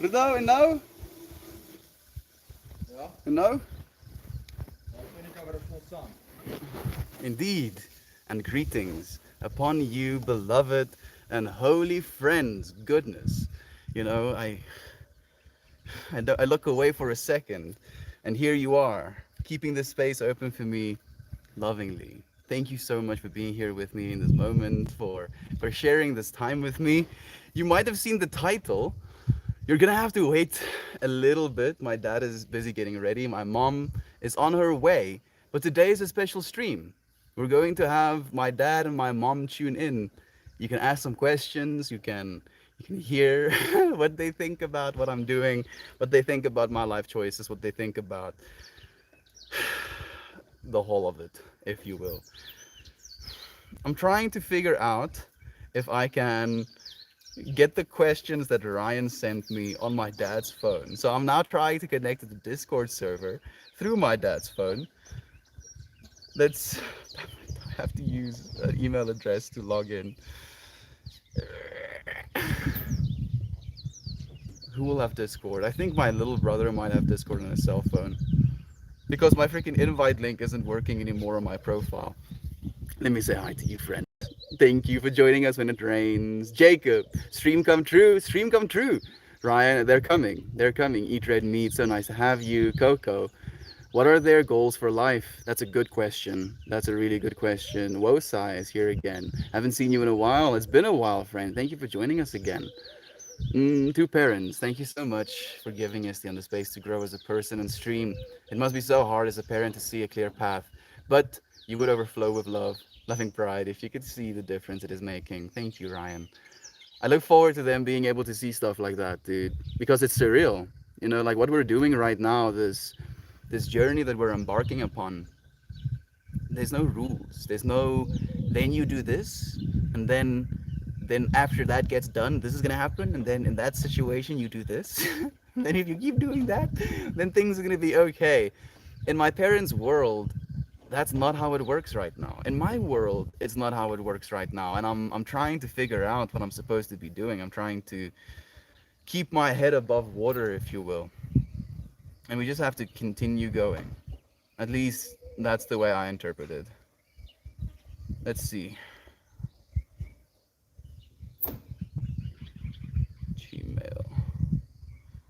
Rudo, en nou? Ja, En nou? nou vind ik weer vol saam. Indeed, and greetings upon you, beloved and holy friends. Goodness, you know, I look away for a second, and here you are, keeping this space open for me lovingly. Thank you so much for being here with me in this moment, for sharing this time with me. You might have seen the title. You're gonna have to wait a little bit. My dad is busy getting ready. My mom is on her way. But today is a special stream. We're going to have my dad and my mom tune in. You can ask some questions. You can hear what they think about what I'm doing, what they think about my life choices, what they think about the whole of it, if you will. I'm trying to figure out if I can get the questions that Ryan sent me on my dad's phone. So I'm now trying to connect to the Discord server through my dad's phone. Let's I have to use an email address to log in. Who will have Discord? I think my little brother might have Discord on his cell phone. Because my freaking invite link isn't working anymore on my profile. Let me say hi to you, friend. Thank you for joining us when it rains. Jacob, stream come true, stream come true. Ryan, they're coming. They're coming. Eat red meat. So nice to have you. Coco, what are their goals for life? That's a good question. That's a really good question. Wosai is here again. Haven't seen you in a while. It's been a while, friend. Thank you for joining us again. Two parents, thank you so much for giving us the space to grow as a person and stream. It must be so hard as a parent to see a clear path, but you would overflow with love, loving pride if you could see the difference it is making. Thank you, Ryan. I look forward to them being able to see stuff like that, dude, because it's surreal. You know, like what we're doing right now, this journey that we're embarking upon, there's no rules. There's no, then you do this, and then after that gets done, this is gonna happen, and then in that situation you do this. And then if you keep doing that, then things are gonna be okay. In my parents' world, that's not how it works right now. In my world, it's not how it works right now, and I'm trying to figure out what I'm supposed to be doing. I'm trying to keep my head above water, if you will, and we just have to continue going. At least that's the way I interpret it. Let's see. Gmail.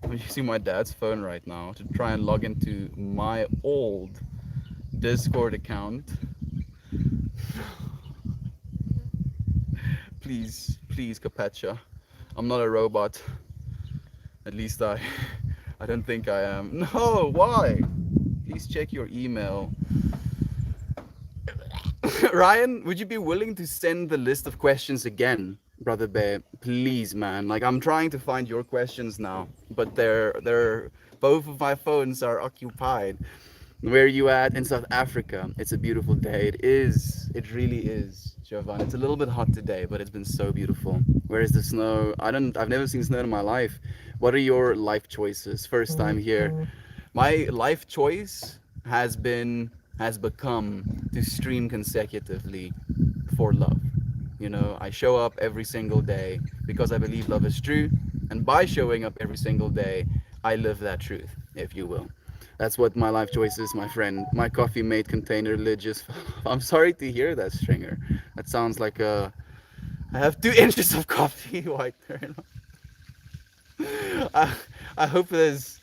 I'm using my dad's phone right now to try and log into my old Discord account. Please, please, Capacha. I'm not a robot. At least I don't think I am. No, why? Please check your email. Ryan, would you be willing to send the list of questions again, brother Bear? Please, man. Like I'm trying to find your questions now, but they're both of my phones are occupied. Where are you at in South Africa? It's a beautiful day. It is. It really is, Jovan. It's a little bit hot today, but it's been so beautiful. Where is the snow? I've never seen snow in my life. What are your life choices? First time here. My life choice has become to stream consecutively for love. You know, I show up every single day because I believe love is true, and by showing up every single day, I live that truth, if you will. That's what my life choice is, my friend. My coffee mate container lid just fell off. I'm sorry to hear that, Stringer. That sounds like a. I have 2 inches of coffee white there. I, I hope there's.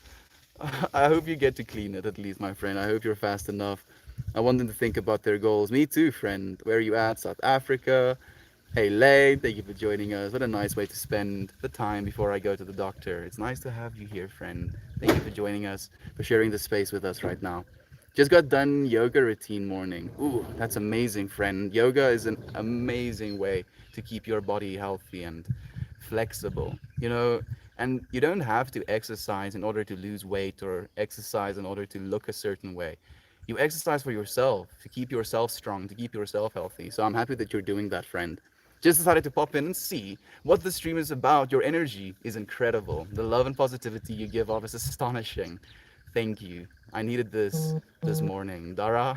I hope you get to clean it at least, my friend. I hope you're fast enough. I want them to think about their goals. Me too, friend. Where are you at? South Africa? Hey, Lane, thank you for joining us. What a nice way to spend the time before I go to the doctor. It's nice to have you here, friend. Thank you for joining us, for sharing the space with us right now. Just got done yoga routine morning. Ooh, that's amazing, friend. Yoga is an amazing way to keep your body healthy and flexible. You know, and you don't have to exercise in order to lose weight or exercise in order to look a certain way. You exercise for yourself, to keep yourself strong, to keep yourself healthy. So I'm happy that you're doing that, friend. Just decided to pop in and see what the stream is about. Your energy is incredible. The love and positivity you give off is astonishing. Thank you. I needed this morning. Dara,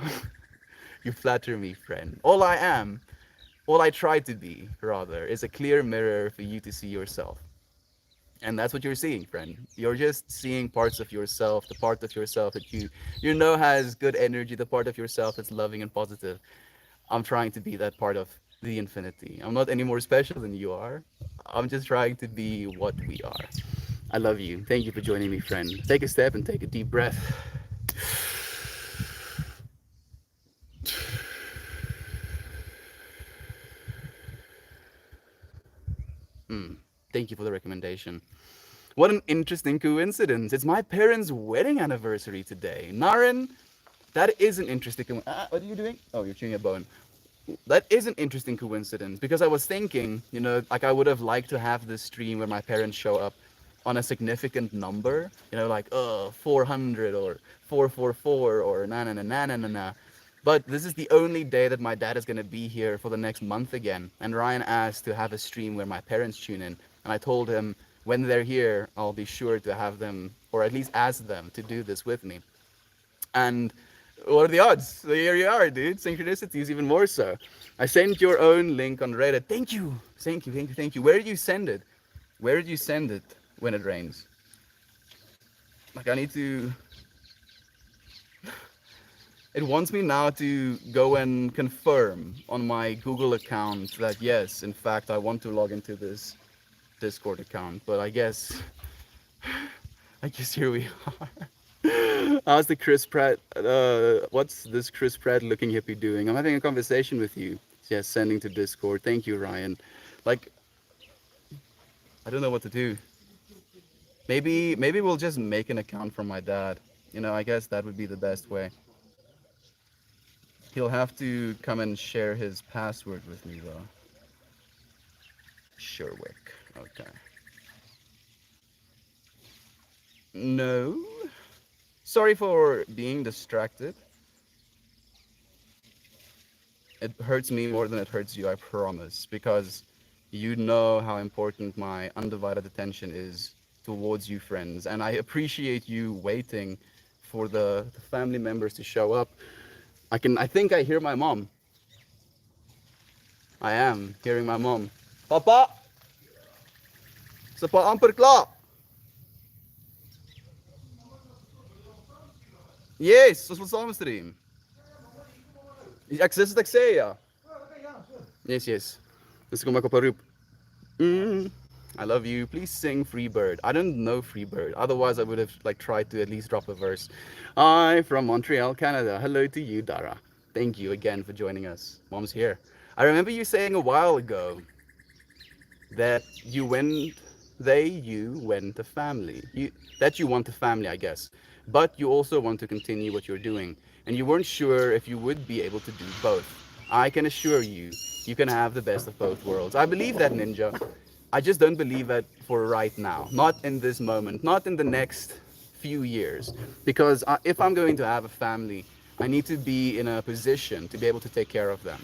you flatter me, friend. All I try to be, rather, is a clear mirror for you to see yourself. And that's what you're seeing, friend. You're just seeing parts of yourself, the part of yourself that you know has good energy, the part of yourself that's loving and positive. I'm trying to be that part of the infinity. I'm not any more special than you are. I'm just trying to be what we are. I love you. Thank you for joining me, friend. Take a step and take a deep breath. Thank you for the recommendation. What an interesting coincidence. It's my parents' wedding anniversary today. Naren, that is an interesting. What are you doing? Oh, you're chewing a bone. That is an interesting coincidence because I was thinking, you know, like I would have liked to have this stream where my parents show up on a significant number, you know, like 400 or 444 or na na na na na na na. But this is the only day that my dad is going to be here for the next month again. And Ryan asked to have a stream where my parents tune in. And I told him when they're here, I'll be sure to have them, or at least ask them to do this with me. And what are the odds? So here you are, dude. Synchronicity is even more so. I sent your own link on Reddit. Thank you. Thank you. Thank you. Thank you. Where did you send it? Where did you send it when it rains? Like, I need to. It wants me now to go and confirm on my Google account that yes, in fact, I want to log into this Discord account. But I guess here we are. How's the Chris Pratt? What's this Chris Pratt looking hippie doing? I'm having a conversation with you. Yes, sending to Discord. Thank you, Ryan. Like, I don't know what to do. Maybe we'll just make an account from my dad. You know, I guess that would be the best way. He'll have to come and share his password with me, though. Sherwick. Okay. No. Sorry for being distracted. It hurts me more than it hurts you, I promise, because you know how important my undivided attention is towards you, friends, and I appreciate you waiting for the family members to show up. I think I hear my mom. I am hearing my mom. Papa, is pa amper klaar? Yes, ons wil saam stream. Ek dis wat ek sê ja. Yes, yes. Dis kom ek op 'n roep. Mm, I love you. Please sing Freebird. I don't know Freebird. Otherwise, I would have like tried to at least drop a verse. Hi from Montreal, Canada. Hello to you, Dara. Thank you again for joining us. Mom's here. I remember you saying a while ago that you went a family. That you want a family, I guess. But you also want to continue what you're doing. And you weren't sure if you would be able to do both. I can assure you, you can have the best of both worlds. I believe that, Ninja. I just don't believe it for right now. Not in this moment. Not in the next few years. Because if I'm going to have a family, I need to be in a position to be able to take care of them.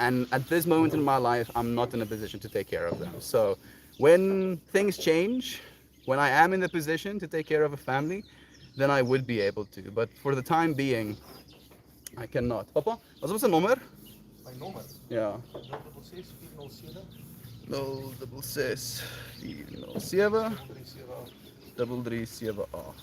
And at this moment in my life, I'm not in a position to take care of them. So when things change, when I am in the position to take care of a family, then I would be able to. But for the time being, I cannot. Papa, wat is ons nommer? My nommer. Ja. 066 066 407 3378.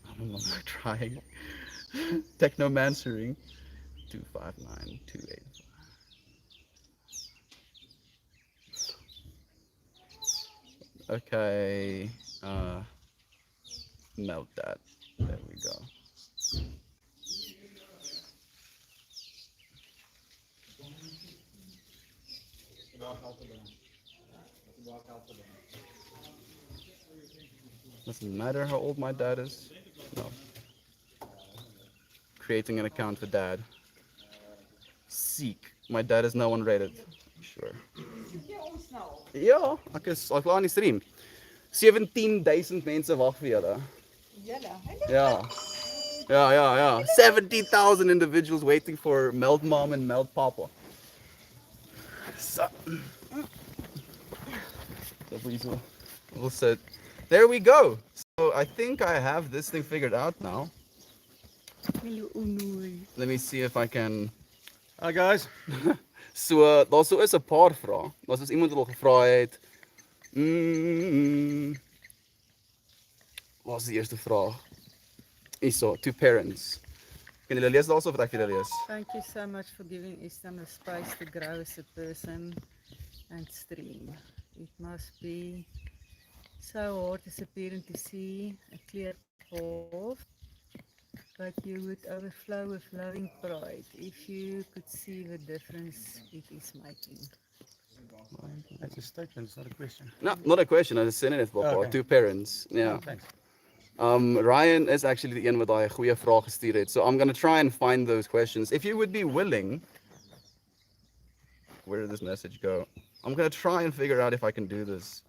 I'm no longer trying. Technomancering. 259285. Okay. Melt that. There we go. Doesn't matter how old my dad is. No. Creating an account for dad. Seek. My dad is now unrated. Sure. Ja, ek is al klaar in die stream. 17,000 mense wag vir julle. Ja. Ja. 70,000 individuals waiting for Meld Mom and Meld Papa. So, we'll sit. There we go. So I think I have this thing figured out now. Let me see if I can. Hi guys. So daar so is 'n paar vrae. Daar's dus iemand wat al gevra het. Wat is die eerste vraag? Hierso, two parents. Kan julle lees daarso of wat ek vir julle lees? Thank you so much for giving Islam a space to grow as a person and stream. It must be so hard as a parent to see a clear path, but you would overflow with loving pride if you could see the difference it is making. That's a statement, it's not a question. No, not a question. I just sent it for Okay. two parents. Yeah. Thanks. Ryan is actually the een wat daai goeie vraag gestuur het. So I'm going to try and find those questions. If you would be willing. Where did this message go? I'm going to try and figure out if I can do this.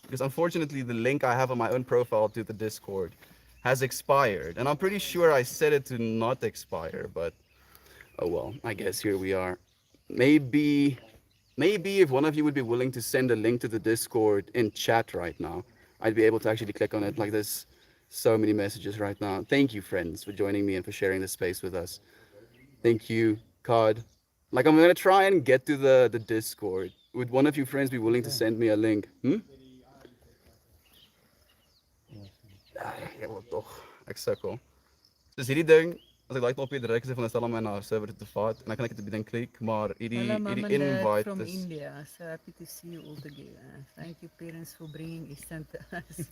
Because unfortunately the link I have on my own profile to the Discord has expired. And I'm pretty sure I set it to not expire, but oh well, I guess here we are. Maybe if one of you would be willing to send a link to the Discord in chat right now, I'd be able to actually click on it. Like there's so many messages right now. Thank you, friends, for joining me and for sharing this space with us. Thank you, COD. Like I'm gonna try and get to the Discord. Would one of you friends be willing to send me a link? Ja, wel tog. Ek sukkel. Dis hierdie ding, as ek like op die druk sê van stel om my na server te vat en dan kan ek dit op die ding klik, maar hierdie Hello, Mum hierdie and Dad invite from is India. So happy to see you all together. Thank you, parents, for bringing Islam to us.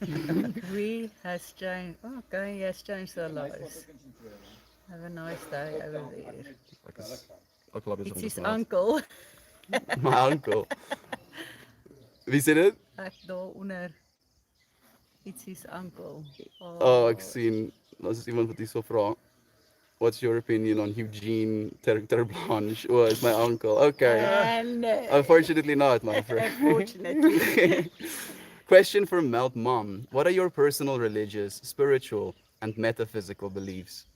We has changed. Oh, okay, he has changed our lives. Have a nice day over there. ek is ook wel It's besonder. his uncle. My uncle. Wie sê dit? Ek daaronder. It's his uncle. Oh, ek sien. Daar's iemand wat hierso vra. What's your opinion on Eugene Terblanche? Oh, it's my uncle. Okay. No. Unfortunately not, my friend. Unfortunately. Question from Melt Mom. What are your personal religious, spiritual, and metaphysical beliefs?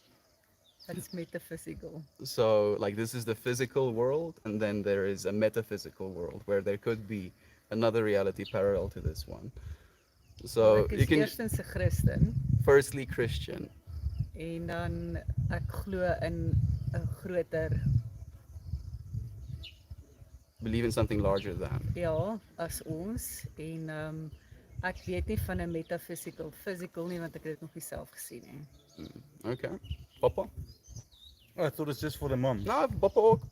That's metaphysical. So, like, this is the physical world, and then there is a metaphysical world where there could be another reality parallel to this one. Wel, So, ek you is can, eerstens 'n Christen firstly, Christian. en dan ek glo in 'n groter, Believe in something larger than. ja, as ons en ek weet nie van 'n physical nie want ek het dit nog nie self gesien nie. Okay. Papa? Oh, I thought it's just for the mom. No, Papa ook.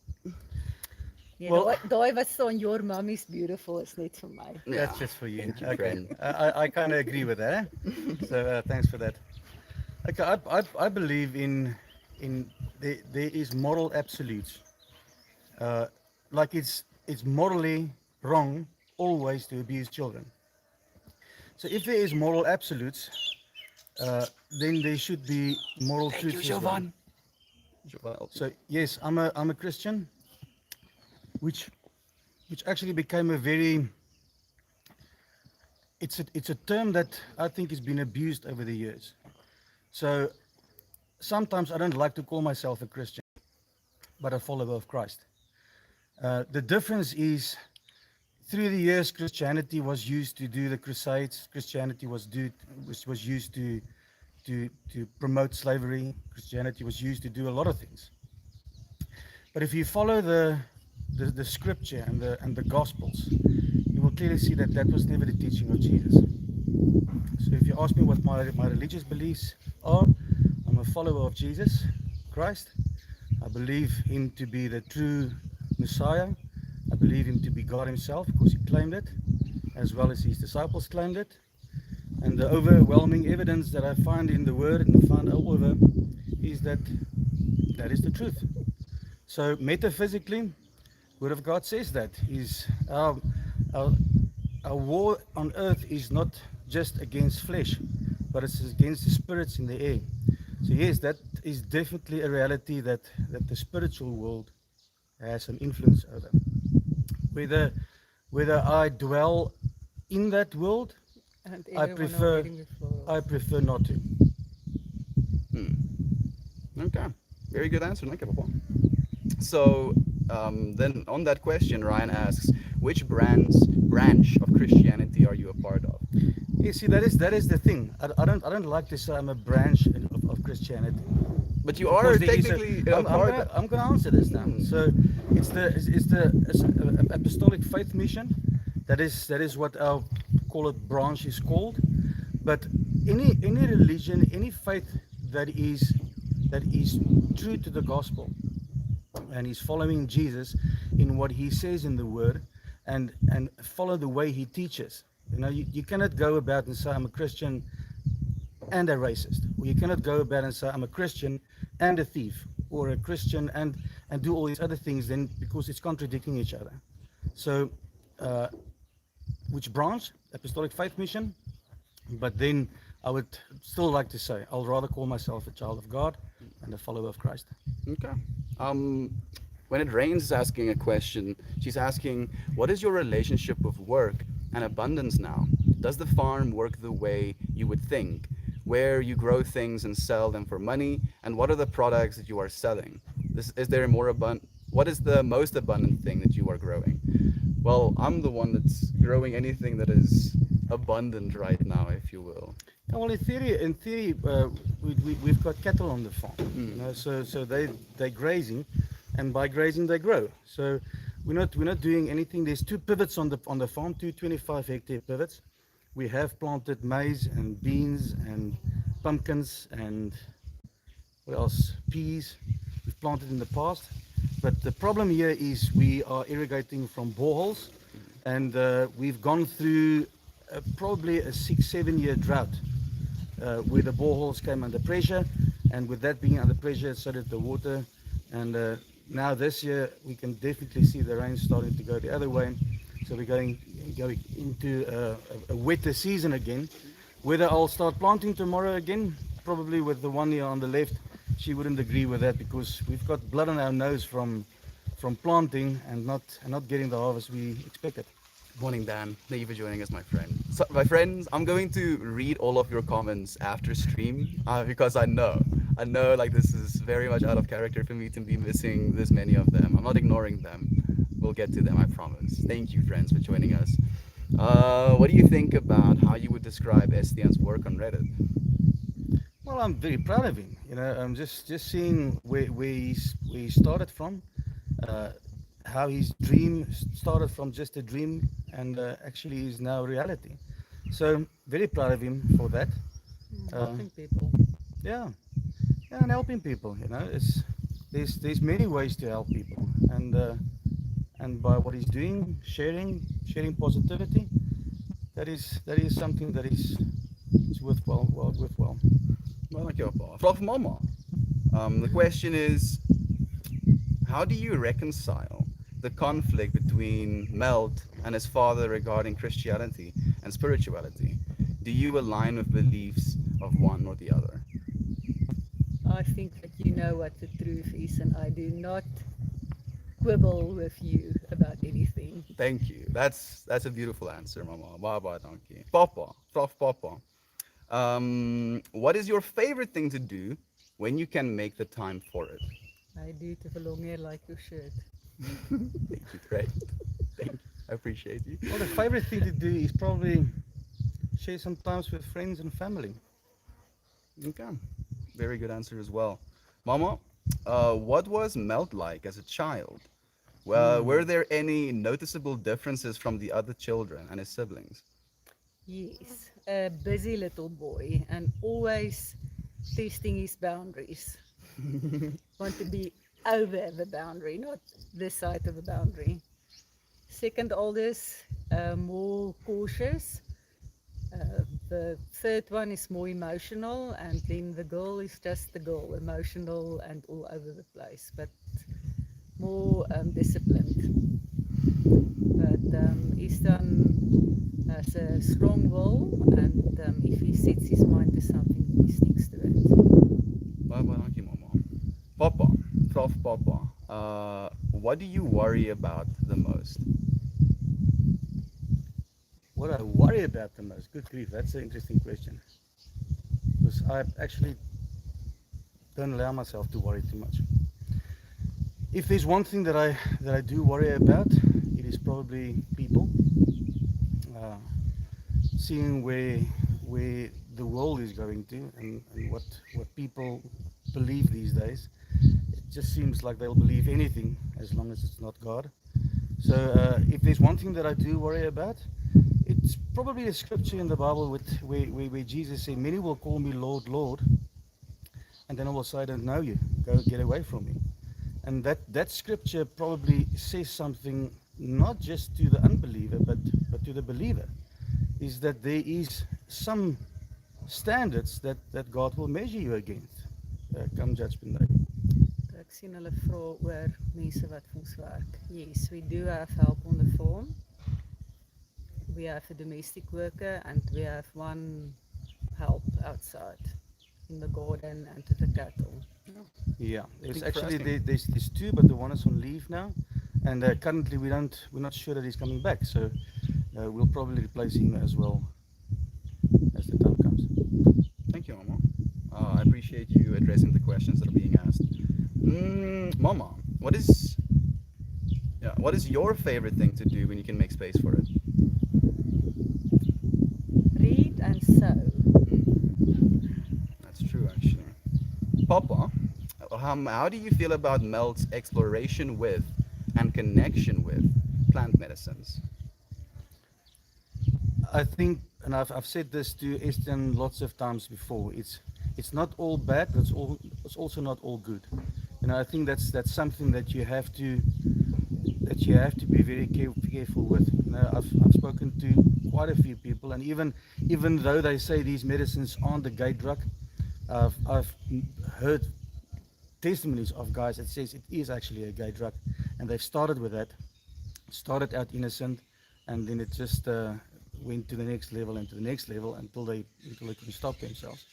Nee, Wel- daai wat staan your mommy's beautiful is net vir my. Yeah. That's just for you. Thank you, Okay. friend. I kind of agree with that. Eh? So thanks for that. Okay, I believe in there is moral absolutes. Like it's morally wrong always to abuse children. So if there is moral absolutes, then there should be moral Thank you, truths as well. Jovan. So yes, I'm a Christian, which actually became a very it's a term that I think has been abused over the years. So sometimes I don't like to call myself a Christian, but a follower of Christ. The difference is through the years Christianity was used to do the crusades. Christianity was used to promote slavery. Christianity was used to do a lot of things. But if you follow the scripture and the gospels, you will clearly see that that was never the teaching of Jesus. So if you ask me what my religious beliefs are, I'm a follower of Jesus Christ. I believe him to be the true Messiah. I believe him to be God himself because he claimed it, as well as his disciples claimed it. And the overwhelming evidence that I find in the Word and find all over is that that is the truth. So metaphysically, Word of God says that is our war on earth is not just against flesh, but it's against the spirits in the air. So yes, that is definitely a reality that the spiritual world has some influence over. Whether I dwell in that world, And I everyone prefer already before. I prefer not to. Okay. Very good answer. Thank you, Papa. So, then on that question, Ryan asks, which branch of Christianity are you a part of? You see, that is the thing. I don't like to say I'm a branch of Christianity. But you are Because there is technically a I'm part of. I'm gonna answer this now. So it's the apostolic faith mission. That is what our call it branch is called. But any religion, any faith that is true to the gospel and is following Jesus in what he says in the word and follow the way he teaches. You know, you cannot go about and say I'm a Christian and a racist, or you cannot go about and say I'm a Christian and a thief, or a Christian and do all these other things, then, because it's contradicting each other. So which branch? Apostolic faith mission. But then I would still like to say I'll rather call myself a child of God and a follower of Christ. Okay. When it rains is asking a question. She's asking, what is your relationship with work and abundance now? Does the farm work the way you would think? Where you grow things and sell them for money? And what are the products that you are selling? Is there more abundant? What is the most abundant thing that you are growing? Well, I'm the one that's growing anything that is abundant right now, if you will. Yeah, well, in theory, we've got cattle on the farm, you know, so they're grazing, and by grazing they grow. So we're not doing anything. There's 2 pivots on the farm, 2 25-hectare pivots. We have planted maize and beans and pumpkins and what else? Peas. We've planted in the past, but the problem here is we are irrigating from boreholes, and we've gone through probably a 6-7 year drought where the boreholes came under pressure, and with that being under pressure, so did the water. And now this year we can definitely see the rain starting to go the other way, so we're going into a wetter season again. Whether I'll start planting tomorrow again, probably with the one here on the left, she wouldn't agree with that because we've got blood on our nose from planting and not getting the harvest we expected. Morning, Dan. Thank you for joining us, my friend. So, my friends, I'm going to read all of your comments after stream because I know, like this is very much out of character for me to be missing this many of them. I'm not ignoring them. We'll get to them, I promise. Thank you, friends, for joining us. What do you think about how you would describe Estien's work on Reddit? Well, I'm very proud of him. I'm just seeing where he started from, uh, how his dream started from just a dream and actually is now reality. So very proud of him for that. Uh, Helping people. yeah, yeah, and helping people. It's there's many ways to help people, and by what he's doing, sharing positivity, that is something that is worthwhile. Well, like your Prof. Mama. The question is, how do you reconcile the conflict between Melt and his father regarding Christianity and spirituality? Do you align with beliefs of one or the other? I think that you know what the truth is, and I do not quibble with you about anything. Thank you. That's a beautiful answer, Mama. Baba donkey. Papa, Prof. Papa. What is your favorite thing to do when you can make the time for it? I do it with a long hair like your shirt. Thank you, Trey. Thank you. I appreciate you. Well, the favorite thing to do is probably share some times with friends and family. Okay. Very good answer as well. Mama, what was Melt like as a child? Well, were Hmm. there any noticeable differences from the other children and his siblings? Yes, a busy little boy and always testing his boundaries. Want to be over the boundary, not this side of the boundary. Second oldest, more cautious. The third one is more emotional, and then the girl is just the girl, emotional and all over the place, but more disciplined. But Easton has a strong will, and if he sets his mind to something, he sticks to it. Baba dankie, Mama. Papa, Prof. Papa, what do you worry about the most? What I worry about the most, good grief, that's an interesting question. Because I actually don't allow myself to worry too much. If there's one thing that I do worry about, it is probably people. Uh, Seeing where the world is going to and what people believe these days. It just seems like they'll believe anything as long as it's not God. So if there's one thing that I do worry about, it's probably a scripture in the Bible where Jesus said, "Many will call me Lord, Lord, and then I will say, I don't know you. Go get away from me." And that scripture probably says something not just to the unbeliever, but to the believer, is that there is some standards that God will measure you against come judgment day. Ek sien hulle vra oor mense wat vir ons werk. Yes, we do have help on the farm. We have a domestic worker and we have one help outside in the garden and to the cattle. Yeah, Thank there's you for actually asking. there's two, but the one is on leave now, and currently we're not sure that he's coming back. So we'll probably replace him as well as the time comes. Thank you, Mama. I appreciate you addressing the questions that are being asked. Mama, what is your favorite thing to do when you can make space for it? Read and sow. That's true, actually. Papa, how do you feel about Melt's exploration with and connection with plant medicines? I think, and I've said this to Esther lots of times before. It's not all bad, but it's also not all good. I think that's something that you have to be very careful with. I've spoken to quite a few people, and even though they say these medicines aren't a gay drug, I've heard testimonies of guys that says it is actually a gay drug, and they've started with that, started out innocent, and then it just went to the next level and to the next level until they can stop themselves.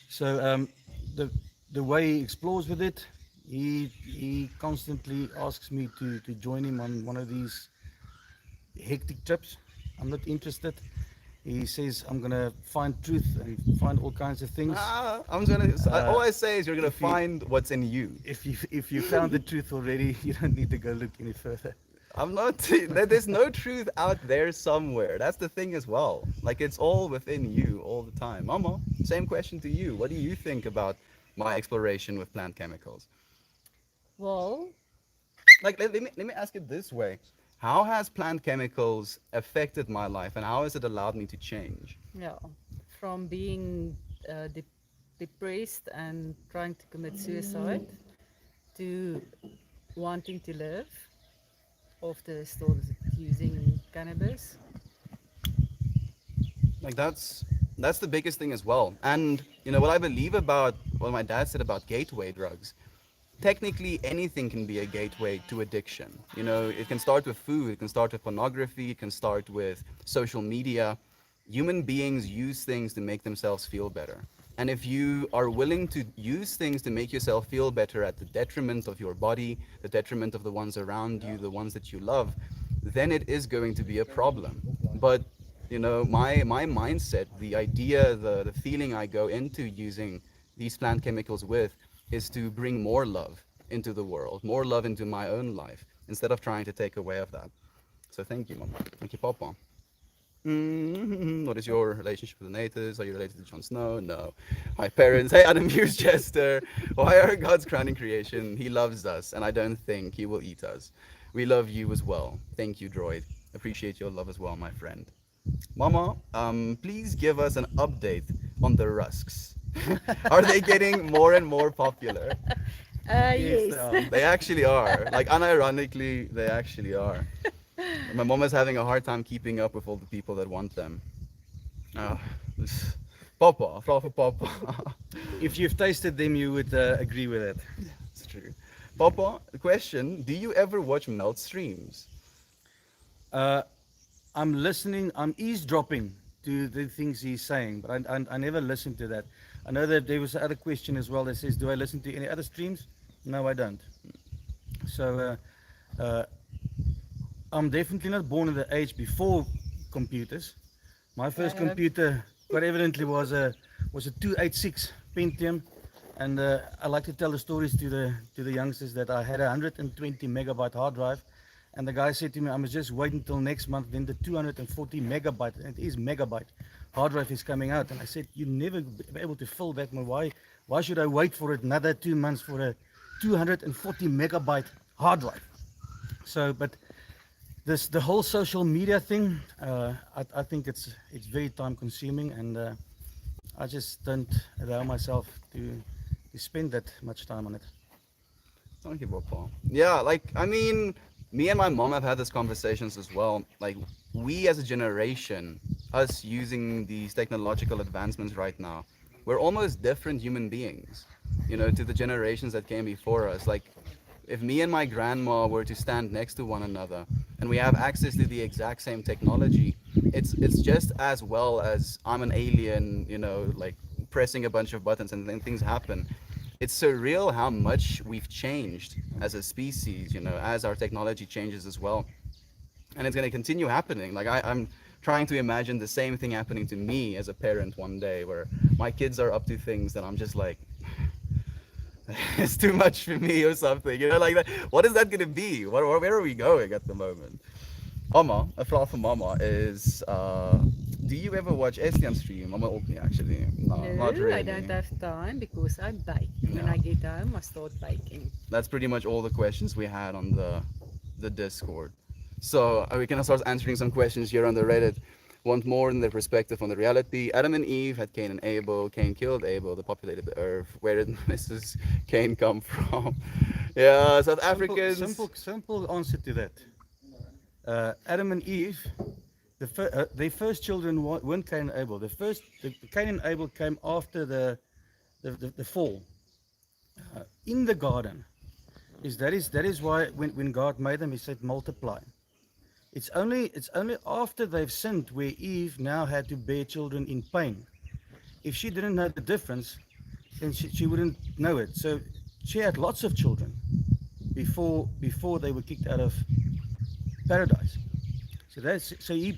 So the the way he explores with it, he constantly asks me to join him on one of these hectic trips. I'm not interested. He says I'm gonna find truth and find all kinds of things. All I say is you're gonna If you find what's in you. if you found the truth already, you don't need to go look any further. I'm not. There's no truth out there somewhere. That's the thing as well. Like it's all within you all the time. Mama, same question to you. What do you think about my exploration with plant chemicals? Well, Like let me ask it this way: how has plant chemicals affected my life, and how has it allowed me to change? yeah, from being depressed and trying to commit suicide to wanting to live after started using cannabis. Like that's the biggest thing as well. And you know what I believe about what my dad said about gateway drugs. Technically anything can be a gateway to addiction. You know, it can start with food, it can start with pornography, it can start with social media. Human beings use things to make themselves feel better. And if you are willing to use things to make yourself feel better at the detriment of your body, the detriment of the ones around you, the ones that you love, then it is going to be a problem. But you know, my mindset, the idea, the feeling I go into using these plant chemicals with is to bring more love into the world, more love into my own life, instead of trying to take away of that. So thank you, Mama. Thank you, Papa. What is your relationship with the natives? Are you related to Jon Snow? No. My parents. Hey, Adam Hughes Chester. Why are God's crowning creation? He loves us, and I don't think he will eat us. We love you as well. Thank you, Droid. Appreciate your love as well, my friend. Mama, please give us an update on the rusks. Are they getting more and more popular? Yes, Yes. They actually are. Like, unironically, they actually are. My mom is having a hard time keeping up with all the people that want them. Uh, Papa, vra vir Papa. If you've tasted them, you would agree with it. It's true. Papa, question: do you ever watch melt streams? Uh, I'm listening. I'm eavesdropping to the things he's saying, but I never listen to that. I know that there was another question as well that says, "Do I listen to any other streams?" No, I don't. So uh, I'm definitely not born in the age before computers. My first computer, quite evidently, was a 286 Pentium, and I like to tell the stories to the youngsters that I had a 120 megabyte hard drive, and the guy said to me, "I must just wait until next month, then the 240 megabyte, and it is megabyte, hard drive is coming out." And I said, "You never be able to fill that, man. Why should I wait for it another 2 months for a 240 megabyte hard drive?" So, but the whole social media thing, I think it's very time consuming, and I just don't allow myself to spend that much time on it. Thank you, Papa. Yeah, like I mean, me and my mom have had these conversations as well. Like we as a generation, us using these technological advancements right now, we're almost different human beings, you know, to the generations that came before us. Like if me and my grandma were to stand next to one another and we have access to the exact same technology, it's just as well as I'm an alien, you know, like pressing a bunch of buttons and then things happen. It's surreal how much we've changed as a species, you know, as our technology changes as well. And it's going to continue happening. Like I'm trying to imagine the same thing happening to me as a parent one day, where my kids are up to things that I'm just like, it's too much for me or something, you know, like that. What is that going to be? Where are we going at the moment? Mama, a vraag for Mama is, do you ever watch Estian stream? Mama ook nie, actually. No, not No, really. I don't have time because I bake. When Yeah. I get home, I start baking. That's pretty much all the questions we had on the Discord. So we can start answering some questions here on the Reddit. Want more in their perspective on the reality. Adam and Eve had Cain and Abel. Cain killed Abel. They populated the earth. Where did Mrs. Cain come from? Yeah, South Africans. Simple answer to that. Adam and Eve, their first children weren't Cain and Abel. The Cain and Abel came after the fall. In the garden, that is why when God made them, He said multiply. It's only after they've sinned where Eve now had to bear children in pain. If she didn't know the difference, then she wouldn't know it. So she had lots of children before they were kicked out of paradise. So he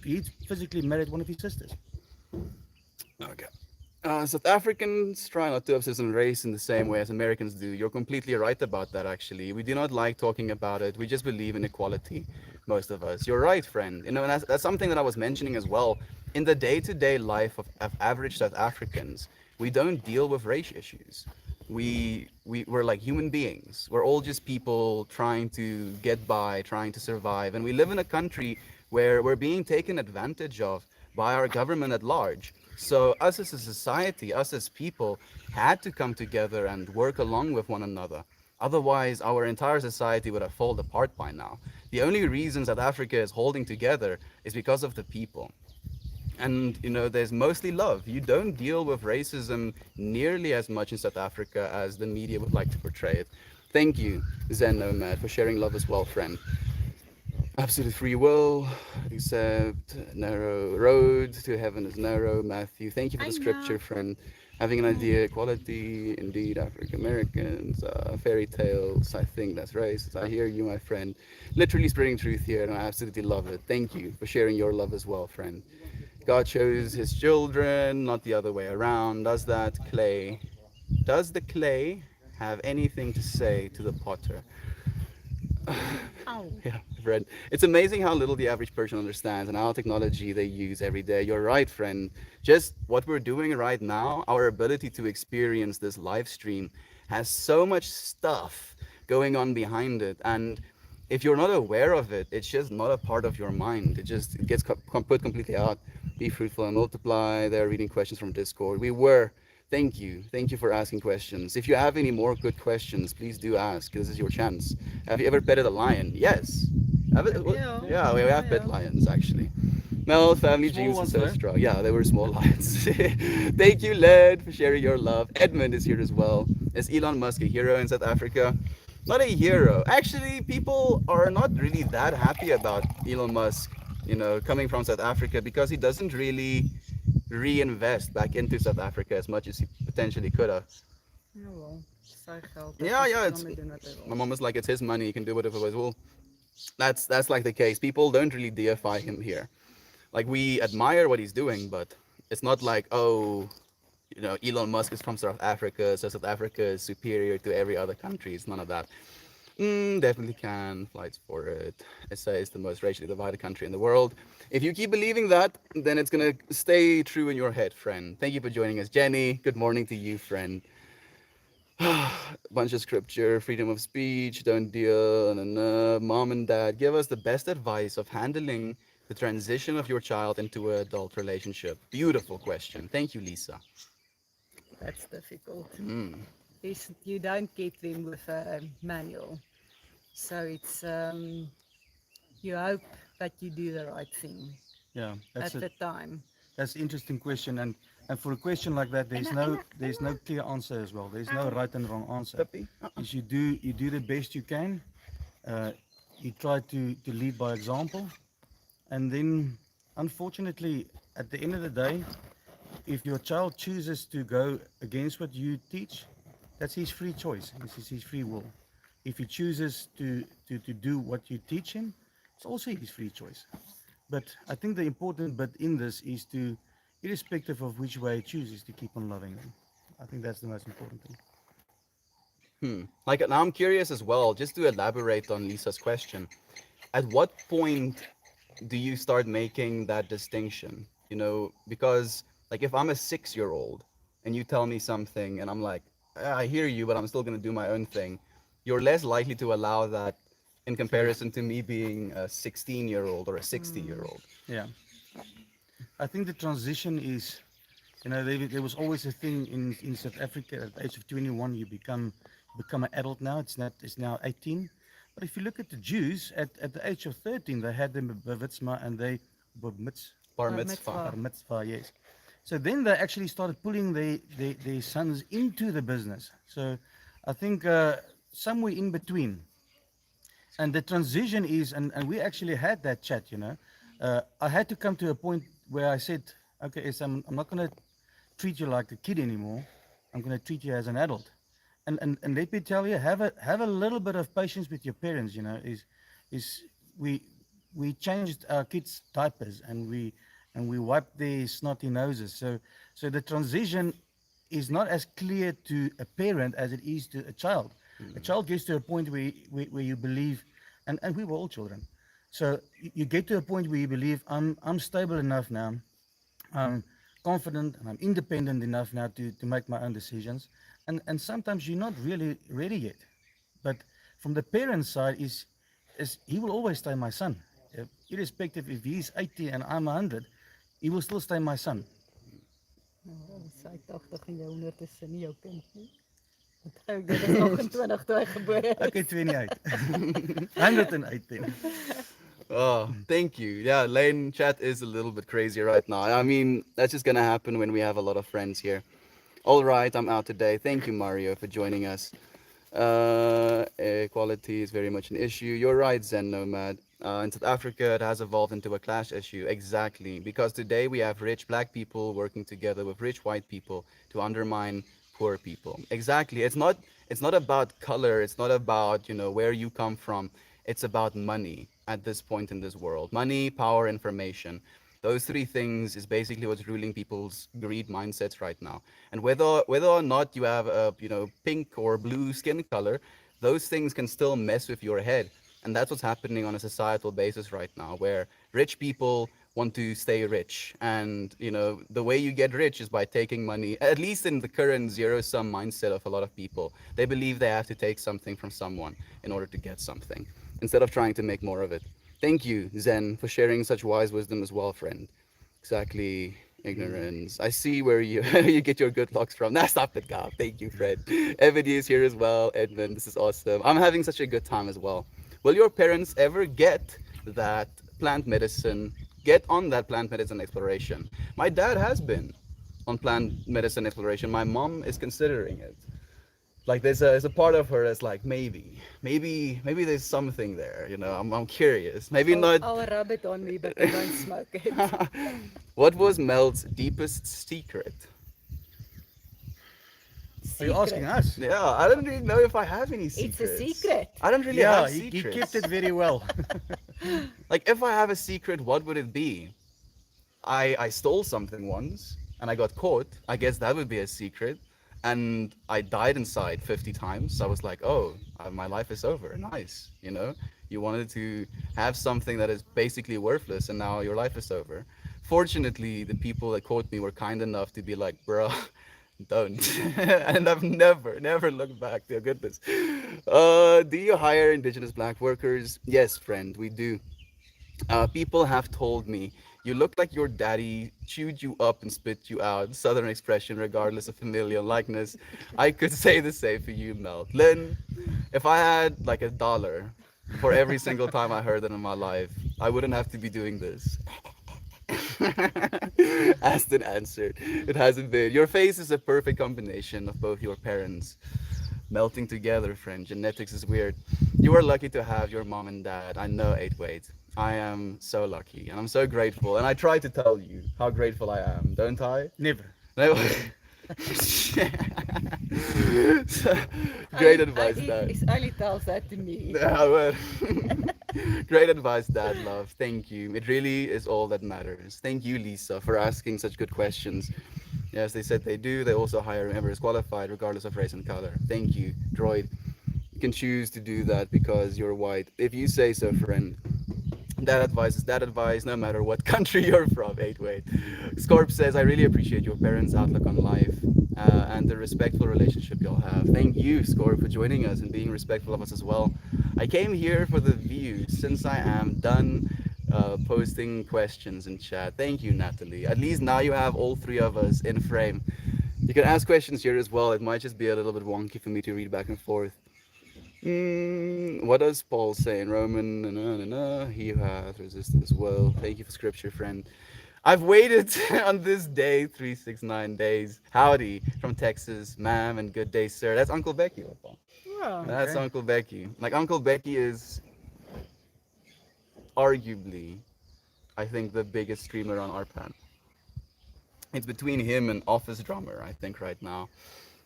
physically married one of his sisters. Okay. South Africans try not to obsess on race in the same way as Americans do. You're completely right about that, actually. We do not like talking about it. We just believe in equality, most of us. You're right, friend. You know, and that's something that I was mentioning as well. In the day-to-day life of average South Africans, we don't deal with race issues. We're like human beings. We're all just people trying to get by, trying to survive, and we live in a country where we're being taken advantage of by our government at large. So us as a society, us as people, had to come together and work along with one another. Otherwise, our entire society would have fallen apart by now. The only reason South Africa is holding together is because of the people. And you know, there's mostly love. You don't deal with racism nearly as much in South Africa as the media would like to portray it. Thank you, Zen Nomad, for sharing love as well, friend. Absolute free will, except narrow road to heaven is narrow. Matthew, thank you for I the know. scripture, friend. Having an idea, equality, indeed, African Americans, fairy tales, I think that's racist. I hear you, my friend. Literally spreading truth here, and I absolutely love it. Thank you for sharing your love as well, friend. God chose his children, not the other way around. Does the clay have anything to say to the potter? Oh, Yeah, friend. It's amazing how little the average person understands and how technology they use every day. You're right, friend. Just what we're doing right now, our ability to experience this live stream has so much stuff going on behind it. And if you're not aware of it, it's just not a part of your mind. It gets put completely out. Be fruitful and multiply. They're reading questions from Discord. We were. Thank you. Thank you for asking questions. If you have any more good questions, please do ask. This is your chance. Have you ever petted a lion? Yes. yeah, Yeah, we have pet yeah. lions actually. No, family Small dreams are ones so though. strong. Yeah, they were small lions. Thank you, Led, for sharing your love. Edmund is here as well. Is Elon Musk a hero in South Africa? Not a hero. Actually, people are not really that happy about Elon Musk, you know, coming from South Africa because he doesn't really reinvest back into South Africa as much as he potentially could have. Ja wel, sy geld. Hy Yeah, kan yeah, seker it's daarmee doen wat hy my wil. mom was like, it's his money, he can do whatever he will. That's like the case. People don't really deify him here. Like we admire what he's doing, but it's not like, oh, you know, Elon Musk is from South Africa, so South Africa is superior to every other country. It's none of that. Definitely can. Flights for it. SA is the most racially divided country in the world. If you keep believing that, then it's gonna stay true in your head, friend. Thank you for joining us, Jenny. Good morning to you, friend. Bunch of scripture, freedom of speech, don't deal, and mom and dad, give us the best advice of handling the transition of your child into an adult relationship. Beautiful question. Thank you, Lisa. That's difficult. You don't get them with a manual. So it's you hope that you do the right thing Yeah, at the time. that's an interesting question, and for a question like that, there's no clear answer as well. There's no right and wrong answer. Puppy? Is you do the best you can. Uh, you try to lead by example, and then unfortunately, at the end of the day, if your child chooses to go against what you teach, that's his free choice. This is his free will. If he chooses to do what you teach him, it's also his free choice. But I think the important bit in this is to, irrespective of which way he chooses, to keep on loving them. I think that's the most important thing. Like now I'm curious as well, just to elaborate on Lisa's question. At what point do you start making that distinction? You know, because like if I'm a 6 year old and you tell me something and I'm like, I hear you, but I'm still gonna do my own thing, you're less likely to allow that in Correct. comparison to me being a 16-year-old or a 60-year-old. Yeah. I think the transition is, there was always a thing in South Africa at the age of 21, you become an adult now. It's now 18. But if you look at the Jews, at the age of 13, they had them bar mitzvah and they bar Bar Bar mitzvah. mitzvah. mitzvah, yes. So then they actually started pulling their sons into the business. So I think somewhere in between. And the transition is, and we actually had that chat. I had to come to a point where I said, okay, I'm not going to treat you like a kid anymore. I'm going to treat you as an adult. And let me tell you, have a little bit of patience with your parents. Is we we changed our kids' diapers and we wiped their snotty noses. So the transition is not as clear to a parent as it is to a child. A child gets to a point where you believe, and we were all children. So you get to a point where you believe I'm stable enough now, I'm confident and I'm independent enough now to make my own decisions. And sometimes you're not really ready yet. But from the parent side is he will always stay my son. Irrespective if he's 80 and I'm 100, he will still stay my son. Nou, sy 80 en jou 100 is nie jou kind nie. Onthou, dit is 28 toe hy gebore Ek is. het twee nie uit. 118. Oh, thank you. Yeah, Lane chat is a little bit crazy right now. I mean, that's just gonna happen when we have a lot of friends here. All right, I'm out today. Thank you, Mario, for joining us. Equality is very much an issue. You're right, Zen Nomad. In South Africa, it has evolved into a clash issue. Exactly. Because today we have rich black people working together with rich white people to undermine poor people. Exactly. It's not about color. It's not about, where you come from. It's about money at this point in this world. Money, power, information. Those three things is basically what's ruling people's greed mindsets right now. And whether or not you have a pink or blue skin color, those things can still mess with your head. And that's what's happening on a societal basis right now, where rich people want to stay rich. And the way you get rich is by taking money, at least in the current zero-sum mindset of a lot of people. They believe they have to take something from someone in order to get something, instead of trying to make more of it. Thank you, Zen, for sharing such wise wisdom as well, friend. Exactly, ignorance. I see where you you get your good locks from. Nah, stop it, God. Thank you, Fred. Ebony is here as well. Edmund, this is awesome. I'm having such a good time as well. Will your parents ever that plant medicine, get on that plant medicine exploration? My dad has been on plant medicine exploration. My mom is considering it. Like there's a part of her that's like maybe there's something there. I'm curious. Maybe not. I'll rub it on me, but I won't smoke it. What was Mel's deepest secret? Are you asking us? Yeah, I don't really know if I have any It's secrets. a secret. I don't really Yeah, have he secrets. kept it very well. Like if I have a secret, what would it be? I stole something once and I got caught. I guess that would be a secret. And I died inside 50 times. So I was like, oh, my life is over. Nice. You wanted to have something that is basically worthless and now your life is over. Fortunately, the people that caught me were kind enough to be like, bro, don't. And I've never looked back. Dear goodness. Do you hire indigenous black workers? Yes, friend, we do. People have told me you look like your daddy chewed you up and spit you out. Southern expression, regardless of familial likeness. I could say the same for you, Mel. Lynn, if I had like $1 for every single time I heard it in my life, I wouldn't have to be doing this. Aston answered, it hasn't been. Your face is a perfect combination of both your parents melting together, friend. Genetics is weird. You are lucky to have your mom and dad. I know, 8 weight. I am so lucky and I'm so grateful. And I try to tell you how grateful I am, don't I? Never. No. Great advice, Dad. He only tells that to me. Yeah, well, great advice, Dad. Love. Thank you. It really is all that matters. Thank you, Lisa, for asking such good questions. Yes, they said they do. They also hire whoever is qualified, regardless of race and color. Thank you, Droid. You can choose to do that because you're white. If you say so, friend. That advice is that advice, no matter what country you're from. 8-weight. Scorp says, I really appreciate your parents' outlook on life and the respectful relationship y'all have. Thank you, Scorp, for joining us and being respectful of us as well. I came here for the views since I am done posting questions in chat. Thank you, Natalie. At least now you have all three of us in frame. You can ask questions here as well. It might just be a little bit wonky for me to read back and forth. What does Paul say in Roman? He who hath resisted as well. Thank you for scripture, friend. I've waited on this day 369 days. Howdy from Texas, ma'am, and good day, sir. That's Uncle Becky. Paul. Yeah. That's Okay. Uncle Becky. Like Uncle Becky is arguably, I think, the biggest streamer on our planet. It's between him and Office Drummer, I think, right now.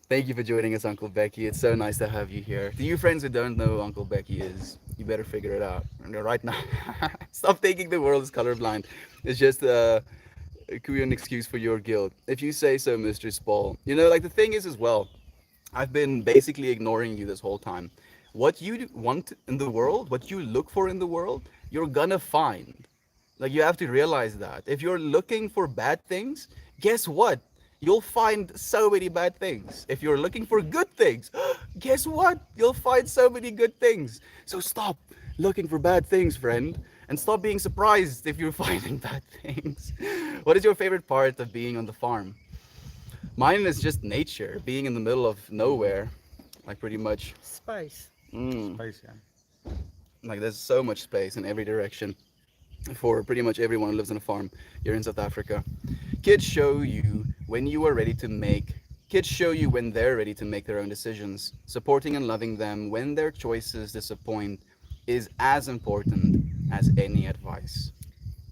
Thank you for joining us, Uncle Becky. It's so nice to have you here. To you friends who don't know who Uncle Becky is, you better figure it out. And right now, stop thinking the world is colorblind. It's just could be an excuse for your guilt. If you say so, Mr. Spall. You know, like the thing is as well, I've been basically ignoring you this whole time. What you want in the world, what you look for in the world, you're gonna find. Like you have to realize that. If you're looking for bad things, guess what? You'll find so many bad things. If you're looking for good things, guess what? You'll find so many good things. So stop looking for bad things, friend, and stop being surprised if you're finding bad things. What is your favorite part of being on the farm? Mine is just nature, being in the middle of nowhere, like pretty much. Space. Mm, Space, yeah. like there's so much space in every direction for pretty much everyone who lives on a farm here in South Africa. Kids show you when you are ready to make. Kids show you when they're ready to make their own decisions. Supporting and loving them when their choices disappoint is as important as any advice.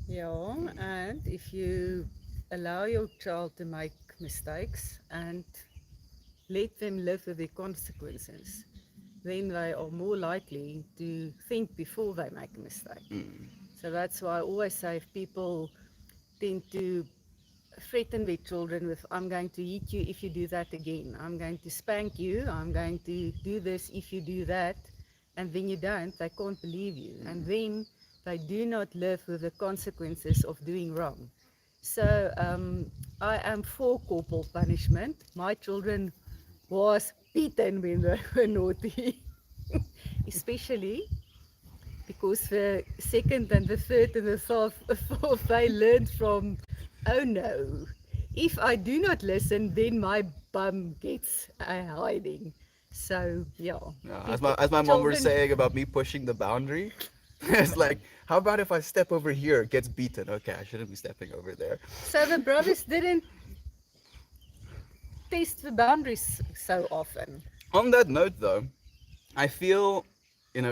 Yeah, and if you allow your child to make mistakes and let them live with the consequences, then they are more likely to think before they make a mistake. So that's why I always say if people tend to threaten their children with, I'm going to eat you if you do that again, I'm going to spank you, I'm going to do this if you do that, and then you don't, they can't believe you. And then they do not live with the consequences of doing wrong. So I am for corporal punishment. My children was beaten when they were naughty, especially because the second and the third and the fourth, they learned from, oh no, if I do not listen, then my bum gets a hiding. So yeah, Yeah, people, as my mom was children. saying about me pushing the boundary, it's like, how about if I step over here, it gets beaten? Okay, I shouldn't be stepping over there. So the brothers didn't test the boundaries so often. On that note, though, I feel,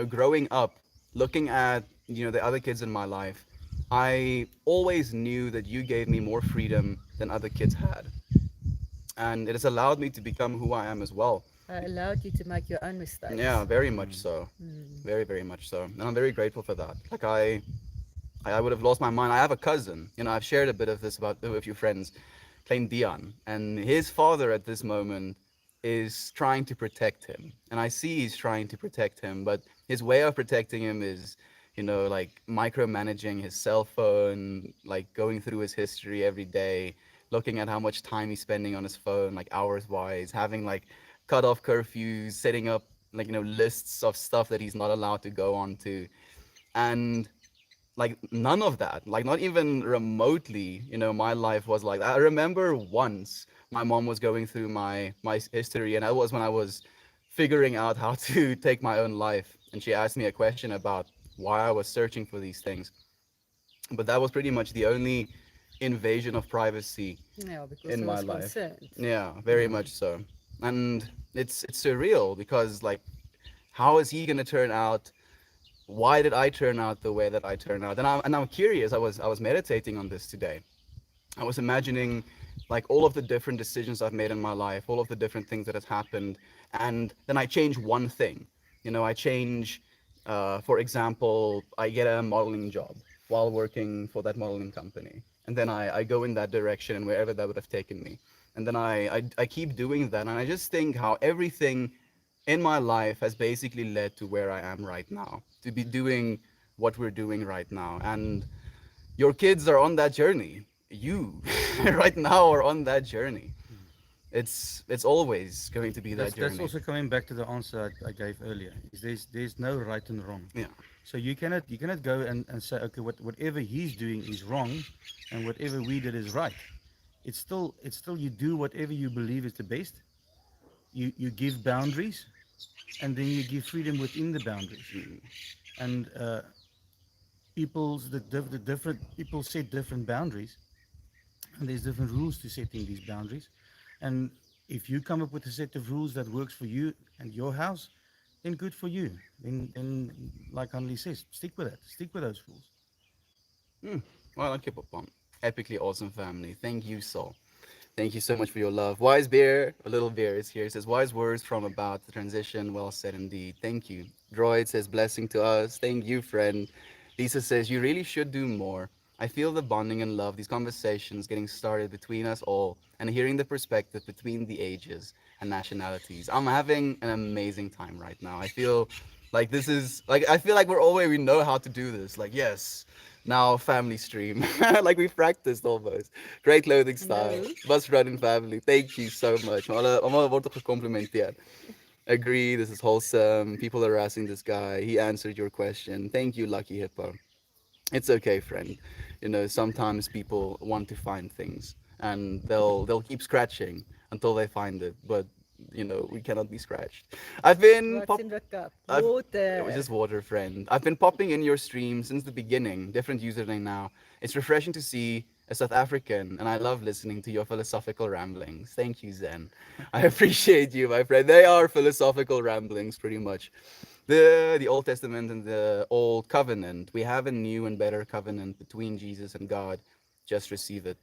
growing up, looking at, the other kids in my life, I always knew that you gave me more freedom than other kids had. And it has allowed me to become who I am as well. I allowed you to make your own Yeah, mistakes. very much so. Very, very much so. And I'm very grateful for that. Like, I would have lost my mind. I have a cousin. I've shared a bit of this about with a few friends, claimed Dion, and his father at this moment is trying to protect him, and I see he's trying to protect him, but his way of protecting him is, like micromanaging his cell phone, like going through his history every day, looking at how much time he's spending on his phone, like hours wise, having like cut off curfews, setting up like lists of stuff that he's not allowed to go on to, and like none of that, like not even remotely, my life was like that. I remember once my mom was going through my history, and that was when I was figuring out how to take my own life, and she asked me a question about why I was searching for these things. But that was pretty much the only invasion of privacy Yeah, because in I my was life. concerned. Yeah, very much so. And it's surreal because like how is he going to turn out? Why did I turn out the way that I turned out? And I'm curious. I was meditating on this today. I was imagining like all of the different decisions I've made in my life, all of the different things that has happened, and then I change one thing. I change, for example, I get a modeling job while working for that modeling company, and then I go in that direction and wherever that would have taken me, and then I keep doing that, and I just think how everything in my life has basically led to where I am right now, to be doing what we're doing right now, and your kids are on that journey. You right now are on that journey. It's always going to be that That's journey. also coming back to the answer I gave earlier. Is there's no right and wrong. Yeah. So you cannot go and say, okay, whatever he's doing is wrong, and whatever we did is right. It's still you do whatever you believe is the best. You give boundaries, and then you give freedom within the boundaries. And the different people set different boundaries, and there's different rules to setting these boundaries. And if you come up with a set of rules that works for you and your house, then good for you. Then like Hanley says, stick with it. Stick with those rules. Hmm. Well, I'll keep up on. Epically awesome family. Thank you, Saul. Thank you so much for your love. Wise Bear, a little bear is here. He says, wise words from about the transition. Well said indeed. Thank you. Droid says, blessing to us. Thank you, friend. Lisa says, you really should do more. I feel the bonding and love, these conversations getting started between us all, and hearing the perspective between the ages and nationalities. I'm having an amazing time right now. I feel like this is, like, I feel like we're always, we know how to do this. Like, yes, now family stream. Like we practiced almost. Great clothing style. No. Bus running family. Thank you so much. Allemaal word ook gecomplimenteerd. Agree, this is wholesome. People are asking this guy. He answered your question. Thank you, Lucky Hippo. It's okay, friend. You know, sometimes people want to find things and they'll keep scratching until they find it. But you know, we cannot be scratched. I've been What's pop in the cup? I've it was Water. just water, friend. I've been popping in your stream since the beginning. Different username now. It's refreshing to see a South African, and I love listening to your philosophical ramblings. Thank you, Zen. I appreciate you, my friend. They are philosophical ramblings, pretty much. The Old Testament and the Old Covenant. We have a new and better covenant between Jesus and God. Just receive it.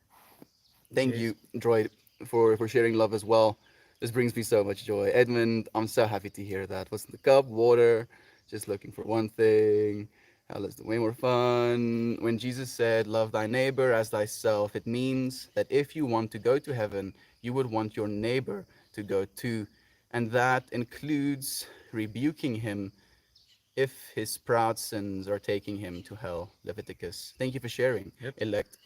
Thank Yes. you, Droid, for sharing love as well. This brings me so much joy. Edmund, I'm so happy to hear that. What's in the cup? Water. Just looking for one thing. Hell is way more fun. When Jesus said, love thy neighbor as thyself, it means that if you want to go to heaven, you would want your neighbor to go too. And that includes rebuking him if his proud sins are taking him to hell. Leviticus. Thank you for sharing, Yep. elect.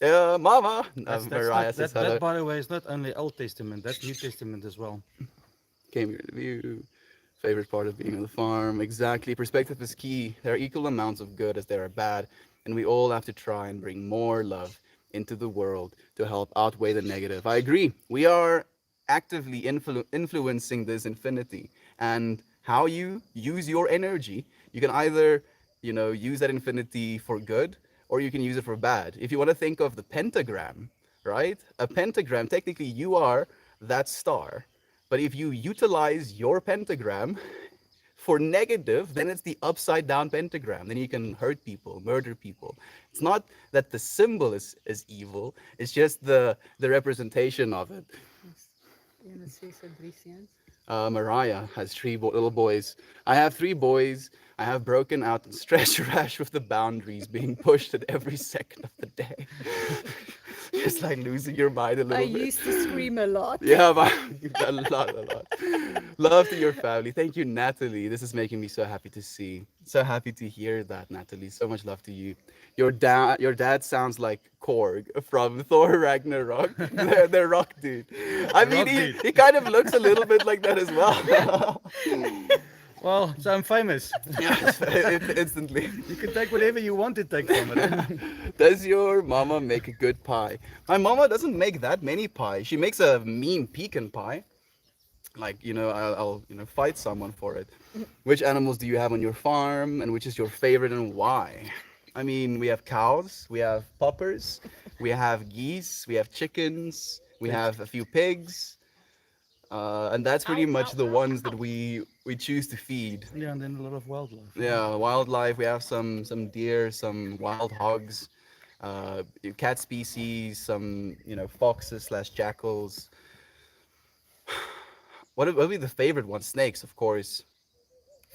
Mama. That's Mariah not says that that hello. by the way is not only Old Testament, that's New Testament as well. Came here to view. Favorite part of being on the farm. Exactly. Perspective is key. There are equal amounts of good as there are bad, and we all have to try and bring more love into the world to help outweigh the negative. I agree. We are actively influencing this infinity, and how you use your energy, you can either, you know, use that infinity for good or you can use it for bad. If you want to think of the pentagram, right? A pentagram, technically you are that star. But if you utilize your pentagram for negative, then it's the upside down pentagram. Then you can hurt people, murder people. It's not that the symbol is evil, it's just the representation of it. Yes. En het says drie seuns. Mariah has three little boys. I have three boys. I have broken out in stretch rash with the boundaries being pushed at every second of the day. Just like losing your mind a I little bit. used to scream a lot. Yeah, but you've done a lot, a lot. Love to your family. Thank you, Natalie. This is making me so happy to see. So happy to hear that, Natalie. So much love to you. Your dad sounds like Korg from Thor Ragnarok. The rock dude. I The mean, rock he, dude. he kind of looks a little bit like that as well. Well, so I'm famous. Yes, instantly. You can take whatever you want to take from it. Does your mama make a good pie? My mama doesn't make that many pies. She makes a mean pecan pie. Like, you know, I'll fight someone for it. Which animals do you have on your farm, and which is your favorite and why? I mean, we have cows, we have puppers, we have geese, we have chickens, we have a few pigs, and that's pretty much the ones that we choose to feed. Yeah, and then a lot of wildlife. Yeah, wildlife. We have some deer, some wild hogs, cat species, some foxes slash jackals. What would be the favorite one? Snakes, of course.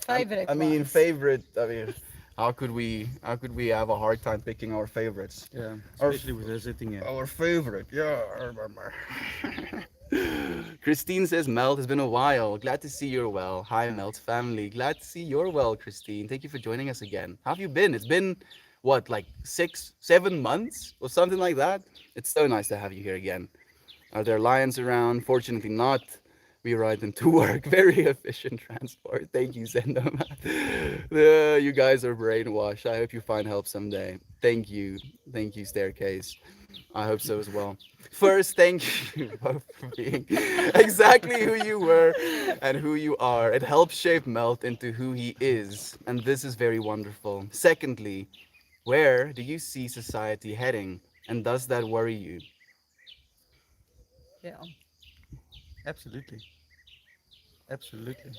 Favorite I mean, ones. favorite. I mean, how could we have a hard time picking our favorites? Yeah, Our especially with her sitting here. our favorite, yeah, I remember. Christine says, Melt, it's been a while. Glad to see you're well. Hi, Melt family. Glad to see you're well, Christine. Thank you for joining us again. How have you been? It's been, what, like 6, 7 months or something like that? It's so nice to have you here again. Are there lions around? Fortunately not. We ride them to work. Very efficient transport. Thank you, Zendom. You guys are brainwashed. I hope you find help someday. Thank you. Thank you, Staircase. I hope so as well. First, thank you both for being exactly who you were and who you are. It helps shape Melt into who he is, and this is very wonderful. Secondly, where do you see society heading, and does that worry you? Yeah. Absolutely, absolutely.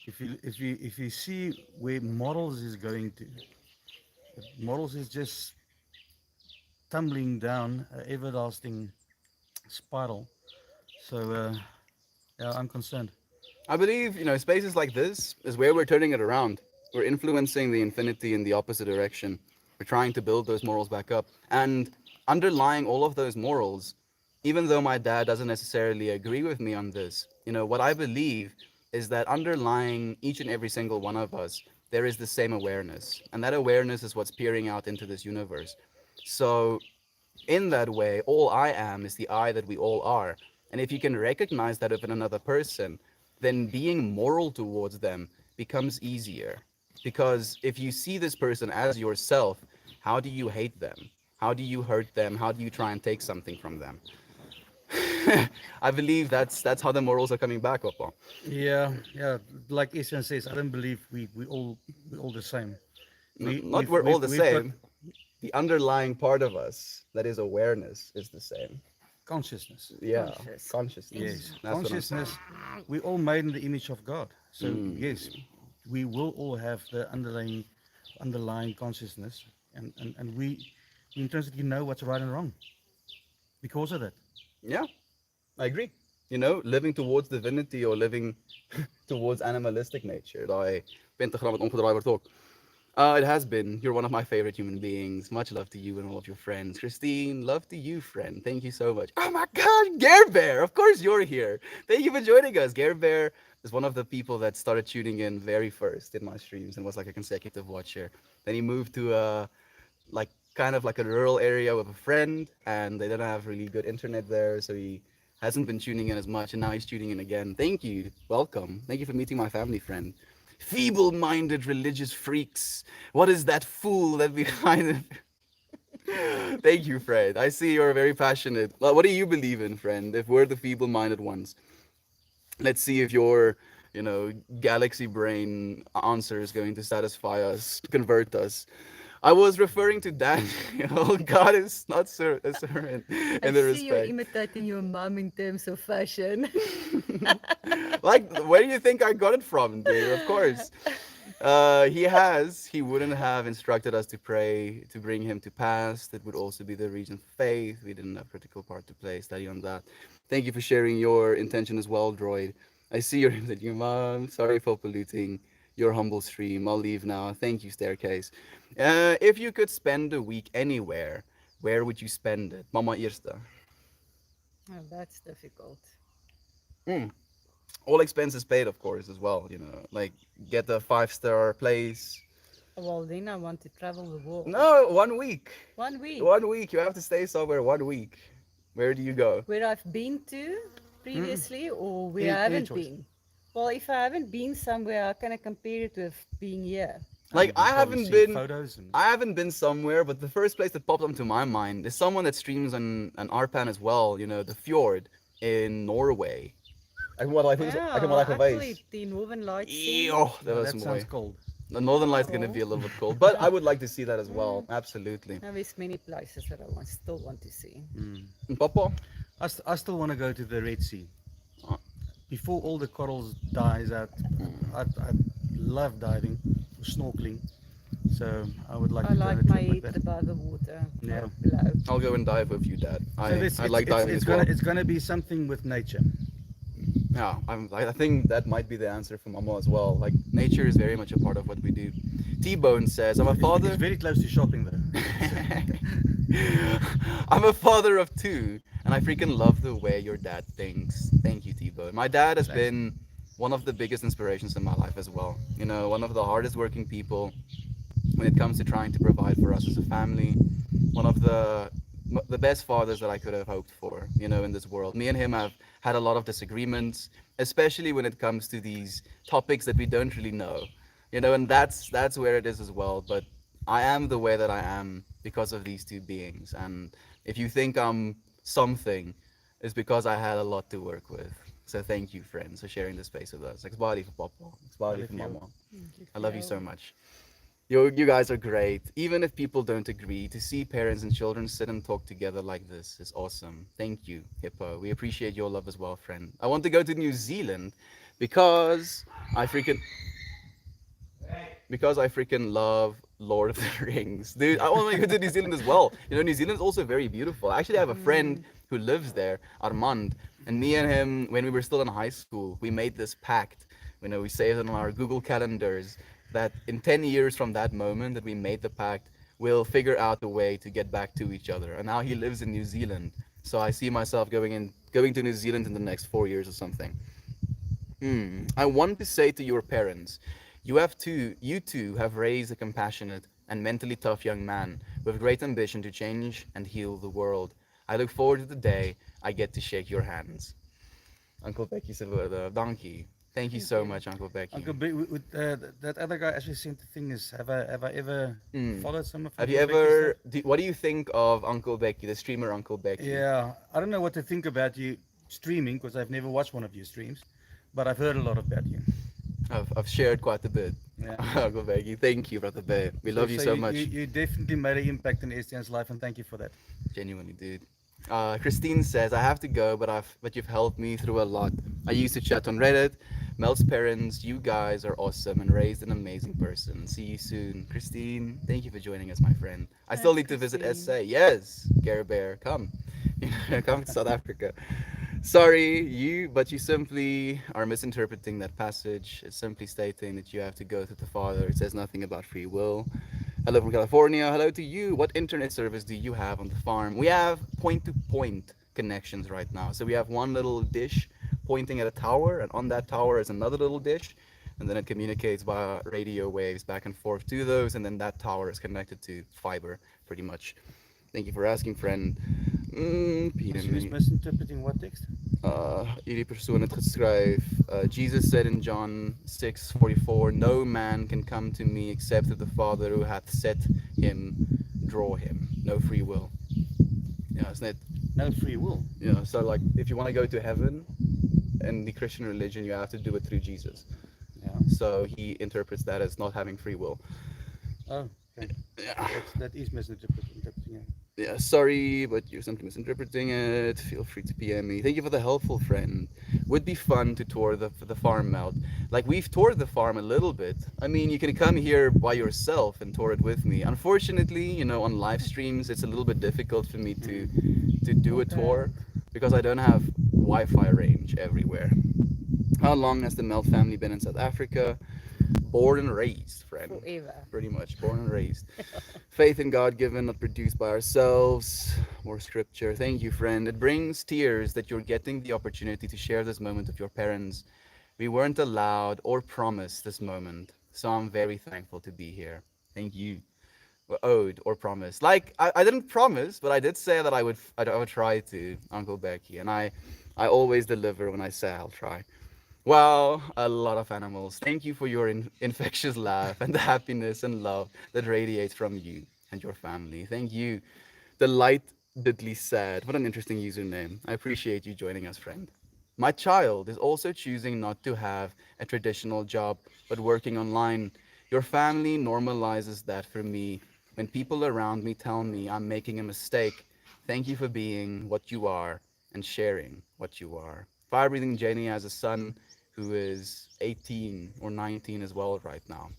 If you see where models is going to, if models is just tumbling down everlasting spiral. So yeah, I'm concerned. I believe, spaces like this is where we're turning it around. We're influencing the infinity in the opposite direction. We're trying to build those morals back up. And underlying all of those morals, even though my dad doesn't necessarily agree with me on this, what I believe is that underlying each and every single one of us, there is the same awareness. And that awareness is what's peering out into this universe. So in that way, all I am is the I that we all are. And if you can recognize that within another person, then being moral towards them becomes easier. Because if you see this person as yourself, how do you hate them? How do you hurt them? How do you try and take something from them? I believe that's how the morals are coming back, Papa. Yeah, yeah. Like Esian says, I don't believe we all the same. Not we're all the We've got same. The underlying part of us, that is awareness, is the same. consciousness. Yeah, Conscious. consciousness. Yes, That's what I'm saying. consciousness. We all made in the image of God. So yes, we will all have the underlying consciousness, and we intrinsically know what's right and wrong because of that. Yeah, I agree. Living towards divinity or living towards animalistic nature. Daai pentagram wat omgedraai word ook. It has been. You're one of my favorite human beings. Much love to you and all of your friends. Christine, love to you, friend. Thank you so much. Oh my God, Gare Bear! Of course you're here. Thank you for joining us. Gare Bear is one of the people that started tuning in very first in my streams and was like a consecutive watcher. Then he moved to like kind of like a rural area with a friend, and they didn't have really good internet there, so he hasn't been tuning in as much, and now he's tuning in again. Thank you. Welcome. Thank you for meeting my family friend. Feeble-minded religious freaks. What is that fool that behind it? Thank you, Fred. I see you're very passionate. Well, what do you believe in, friend? If we're the feeble-minded ones, let's see if your, galaxy brain answer is going to satisfy us, convert us. I was referring to Daniel. God is not a servant I in the see you're respect. imitating your mom in terms of fashion. Like, where do you think I got it from, dude? Of course. He wouldn't have instructed us to pray to bring him to pass. That would also be the reason for faith. We didn't have critical part to play. Study on that. Thank you for sharing your intention as well, Droid. I see your your mom. Sorry for polluting your humble stream. I'll leave now. Thank you, Staircase. If you could spend a week anywhere, where would you spend it? Mama Irsta. Oh, that's difficult. Mm. All expenses paid, of course, as well. Like get a 5-star place. Well, then I want to travel the world. No, 1 week. 1 week. 1 week. You have to stay somewhere 1 week. Where do you go? Where I've been to previously or where Any I haven't choice. been. Well, if I haven't been somewhere, how can I compare it with being here? Like You probably see photos and I haven't been somewhere, but the first place that popped onto my mind is someone that streams on an Arpan as well. The fjord in Norway. Ek moet daai goed, ek moet daai gewys. Actually, the Northern Lights thing. Ew, that was that mooi. sounds cold. The Northern Lights going to be a little bit cold, but I would like to see that as well. Absolutely. Now, there's many places that I still want to see. Papa? I still want to go to the Red Sea. Oh. Before all the corals dies out, I love diving, snorkeling. So I would like I to go on like a my trip like head that. above the water, Yeah. below. I'll go and dive with you, Dad. So I like diving as well. It's gonna be something with nature. Yeah, I think that might be the answer for Mama as well. Like, nature is very much a part of what we do. T-Bone says, I'm a father. It's very close to shopping though. I'm a father of two, and I freaking love the way your dad thinks. Thank you, T-Bone. My dad has been one of the biggest inspirations in my life as well. One of the hardest working people when it comes to trying to provide for us as a family. One of the best fathers that I could have hoped for, in this world. Me and him have had a lot of disagreements, especially when it comes to these topics that we don't really know, and that's where it is as well. But I am the way that I am because of these two beings, and if you think I'm something, it's because I had a lot to work with. So thank you, friends, for sharing this space with us. Ekspali for Papa, Ekspali for Mama. I love you so much. You guys are great. Even if people don't agree, to see parents and children sit and talk together like this is awesome. Thank you, Hippo. We appreciate your love as well, friend. I want to go to New Zealand because I freaking... because I freaking love Lord of the Rings. Dude, I want to go to New Zealand as well. You know, New Zealand is also very beautiful. I actually have a friend who lives there, Armand, and me and him, when we were still in high school, we made this pact. You know, we saved it on our Google calendars that in 10 years from that moment that we made the pact, we'll figure out a way to get back to each other. And now he lives in New Zealand. So I see myself going to New Zealand in the next 4 years or something. I want to say to your parents, you too have raised a compassionate and mentally tough young man with great ambition to change and heal the world. I look forward to the day I get to shake your hands. Uncle Becky se woorde. Dankie. Thank you Thank so you. much, Uncle Becky. Uncle that other guy actually sent the thing is, have I ever followed some of Have you Uncle Becky's ever? stuff? What do you think of Uncle Becky, the streamer Uncle Becky? Yeah, I don't know what to think about you streaming because I've never watched one of your streams, but I've heard a lot about you. I've shared quite a bit. Yeah. Uncle Becky, thank you, Brother Bear. We love you so much. You definitely made an impact in Estienne's life, and thank you for that. Genuinely, dude. Christine says, I have to go, but you've helped me through a lot. I used to chat on Reddit. Mel's parents, you guys are awesome and raised an amazing person. See you soon. Christine, thank you for joining us, my friend. I still Thanks, need to visit Christine. SA. Yes, Gare Bear, come. Come to South Africa. Sorry, but you simply are misinterpreting that passage. It's simply stating that you have to go to the Father. It says nothing about free will. Hello from California. Hello to you. What internet service do you have on the farm? We have point to point connections right now. So we have one little dish pointing at a tower, and on that tower is another little dish, and then it communicates via radio waves back and forth to those, and then that tower is connected to fiber, pretty much. Thank you for asking, friend. Peter, So who's misinterpreting what text? hierdie persoon het geskryf, Jesus said in John 6:44, no man can come to me except that the Father who hath set him draw him. No free will. Yeah, isn't it? No free will. Yeah, so like if you want to go to heaven in the Christian religion, you have to do it through Jesus. Yeah. So he interprets that as not having free will. Oh, okay. Yeah. That is misinterpreting. Yeah. Yeah, sorry, but you're simply misinterpreting it. Feel free to PM me. Thank you for the helpful friend. Would be fun to tour the farm out. Like we've toured the farm a little bit. I mean, you can come here by yourself and tour it with me. Unfortunately, you know, on live streams, it's a little bit difficult for me to do a tour because I don't have Wi-Fi range everywhere. How long has the Melt family been in South Africa? Born and raised, friend. Forever. Pretty much, born and raised. Faith in God given, not produced by ourselves. More scripture. Thank you, friend. It brings tears that you're getting the opportunity to share this moment with your parents. We weren't allowed or promised this moment, so I'm very thankful to be here. Thank you. We're owed or promised. Like I didn't promise, but I did say that I would try to, Uncle Becky, and I always deliver when I say I'll try. Wow, a lot of animals. Thank you for your infectious laugh and the happiness and love that radiates from you and your family. Thank you. Delightedly sad. What an interesting username. I appreciate you joining us, friend. My child is also choosing not to have a traditional job, but working online. Your family normalizes that for me. When people around me tell me I'm making a mistake, thank you for being what you are and sharing what you are. Fire breathing Jenny has a son who is 18 or 19 as well right now.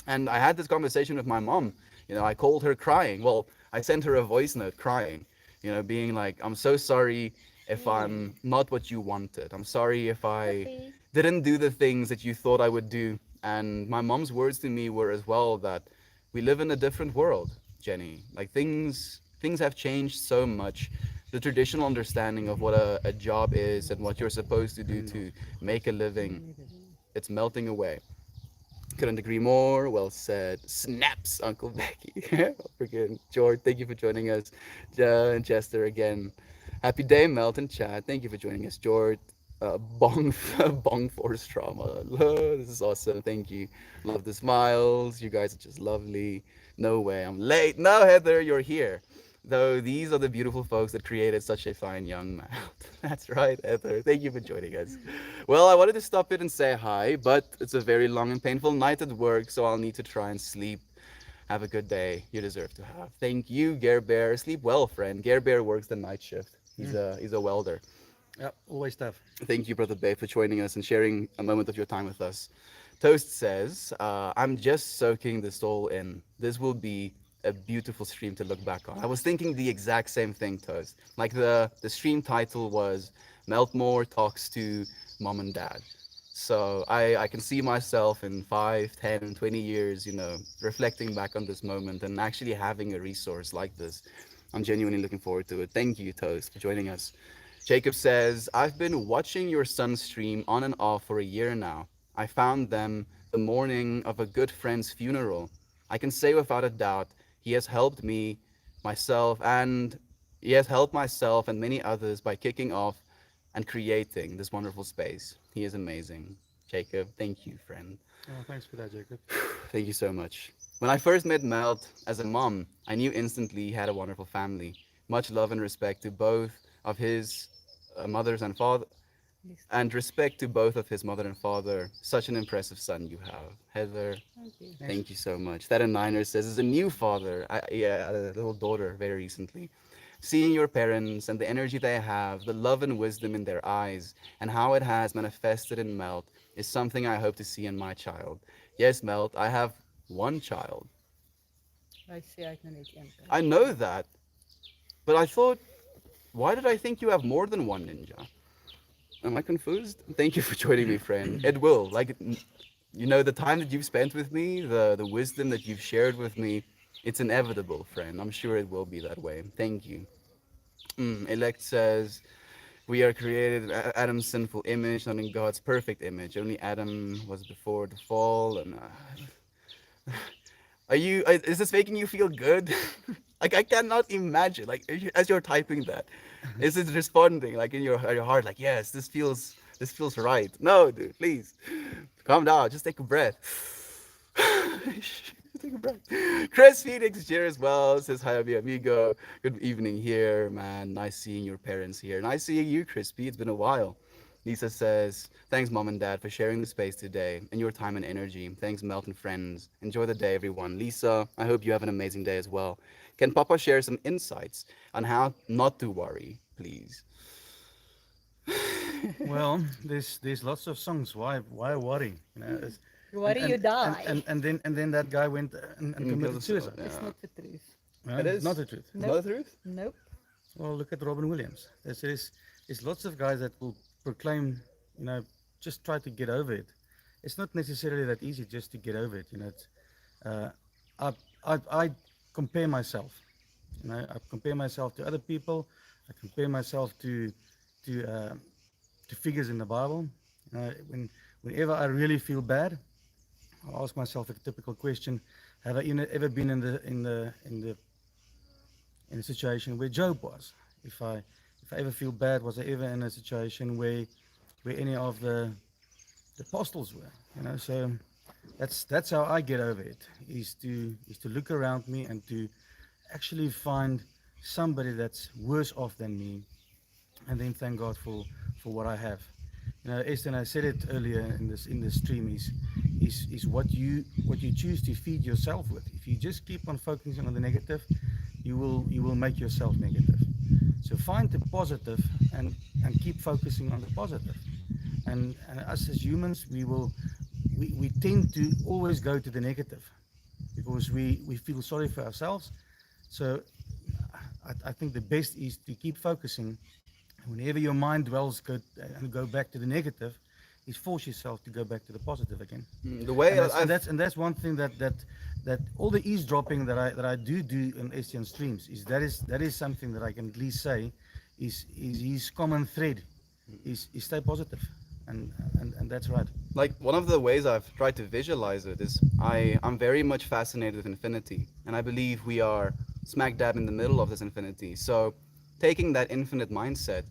And I had this conversation with my mom. You know, I called her crying. Well, I sent her a voice note crying, you know, being like, I'm so sorry if I'm not what you wanted. I'm sorry if I Puppy. didn't do the things that you thought I would do. And my mom's words to me were as well that we live in a different world, Jenny. Like things have changed so much. The traditional understanding of what a job is and what you're supposed to do to make a living, it's melting away. Couldn't agree more. Well said. Snaps, Uncle Becky. Freaking George, thank you for joining us. And Chester again. Happy day, Melt and Chad. Thank you for joining us, George. Bong Bong Force Trauma. This is awesome. Thank you. Love the smiles. You guys are just lovely. No way, I'm late. No, Heather, you're here. Though these are the beautiful folks that created such a fine young man. That's right, Heather. Thank you for joining us. Well, I wanted to stop it and say hi, but it's a very long and painful night at work, so I'll need to try and sleep. Have a good day. You deserve to have. Thank you, Gare Bear. Sleep well, friend. Gare Bear works the night shift. He's a welder. Yeah, always tough. Thank you, Brother Bay, for joining us and sharing a moment of your time with us. Toast says, I'm just soaking this all in. This will be a beautiful stream to look back on. I was thinking the exact same thing, Toast. Like the stream title was Meltmore Talks to Mom and Dad. So I can see myself in 5, 10, 20 years, reflecting back on this moment and actually having a resource like this. I'm genuinely looking forward to it. Thank you, Toast, for joining us. Jacob says, I've been watching your son stream on and off for a year now. I found them the morning of a good friend's funeral. I can say without a doubt, he has helped me, myself, and he has helped myself and many others by kicking off and creating this wonderful space. He is amazing. Jacob, thank you, friend. Oh, thanks for that, Jacob. Thank you so much. When I first met Melt as a mom, I knew instantly he had a wonderful family. Much love and respect to both of his mothers and father, Yes. and respect to both of his mother and father. Such an impressive son you have. Heather, Thank you. Thanks. thank you so much. That a Niner says is a new father. Yeah, a little daughter very recently. Seeing your parents and the energy they have, the love and wisdom in their eyes, and how it has manifested in Melt is something I hope to see in my child. Yes, Melt, I have one child. Hy sê hy het nou net een I kind. know that, but I thought, why did I think you have more than one ninja? Am I confused? Thank you for joining me, friend. It will. The time that you've spent with me, the wisdom that you've shared with me, it's inevitable, friend. I'm sure it will be that way. Thank you. Elect says, we are created in Adam's sinful image, not in God's perfect image. Only Adam was before the fall. And is this making you feel good? Like, I cannot imagine. Like, as you're typing that, is it responding like in your heart? Like, yes, this feels right. No, dude, please calm down. Just take a breath. Take a breath. Chris Phoenix here as well says hi, mi amigo. Good evening here, man. Nice seeing your parents here. Nice seeing you, Crispy. It's been a while. Lisa says, thanks, Mom and Dad, for sharing the space today and your time and energy. Thanks, Melt and friends. Enjoy the day, everyone. Lisa, I hope you have an amazing day as well. Can Papa share some insights on how not to worry, please? Well, there's lots of songs. Why worry? You worry, you die. And then that guy went and committed suicide. It's not the truth. It is. Not the truth. It's not the truth? Nope. Well, look at Robin Williams. There's lots of guys that will proclaim, just try to get over it. It's not necessarily that easy just to get over it. I compare myself. I compare myself to other people. I compare myself to figures in the Bible. Whenever I really feel bad, I ask myself a typical question: have I ever been in a situation where Job was? If I ever feel bad, was I ever in a situation where any of the apostles were? So that's how I get over it. Is to look around me and to actually find somebody that's worse off than me, and then thank God for what I have. Esther, and I said it earlier in this stream, is what you choose to feed yourself with. If you just keep on focusing on the negative, you will make yourself negative. So find the positive and keep focusing on the positive. And us as humans, we tend to always go to the negative because we feel sorry for ourselves. So I think the best is to keep focusing. Whenever your mind dwells and go back to the negative, is force yourself to go back to the positive again. The way And that's one thing that all the eavesdropping that I do in Estian streams that is something that I can at least say is his common thread is stay positive, and that's right. like one of the ways I've tried to visualize it is I'm very much fascinated with infinity, and I believe we are smack dab in the middle of this infinity. So taking that infinite mindset,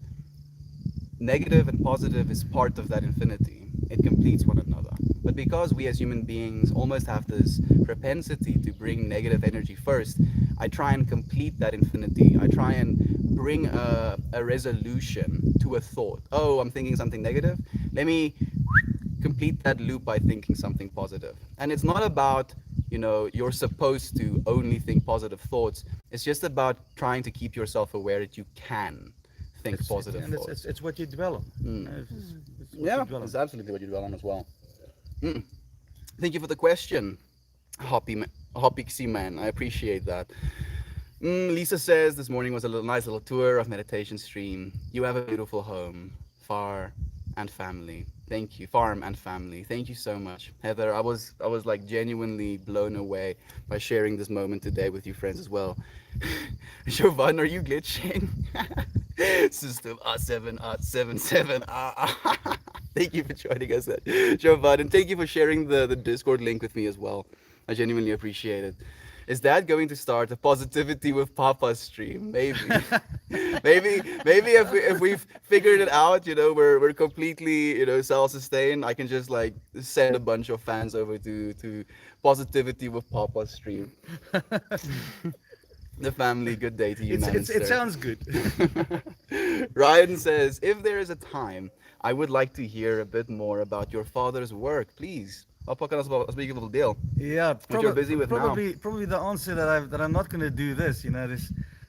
negative and positive is part of that infinity. It completes one another. But because we as human beings almost have this propensity to bring negative energy first, I try and complete that infinity. I try and bring a resolution to a thought. Oh, I'm thinking something negative. Let me complete that loop by thinking something positive. And it's not about, you're supposed to only think positive thoughts. It's just about trying to keep yourself aware that you can think positive And thoughts. it's what you dwell on. It's what Yeah, you dwell on. it's absolutely what you dwell on as well. Mm. Thank you for the question, Hoppixie man. I appreciate that. Lisa says this morning was a nice little tour of meditation stream. You have a beautiful home, far and family. Thank you, farm and family. Thank you so much, Heather. I was like genuinely blown away by sharing this moment today with you friends as well. Jovan, are you glitching? System R7 R77 R. Thank you for joining us, Jovan, and thank you for sharing the Discord link with me as well. I genuinely appreciate it. Is that going to start a positivity with Papa stream? Maybe, maybe if we've figured it out, we're completely self-sustained. I can just like send a bunch of fans over to positivity with Papa stream. The family, good day to you, man and It sir. sounds good. Ryan says, if there is a time, I would like to hear a bit more about your father's work, please. Wat kan ons big little deal? Yeah, What you're busy with now. probably the answer that I'm not going to do this.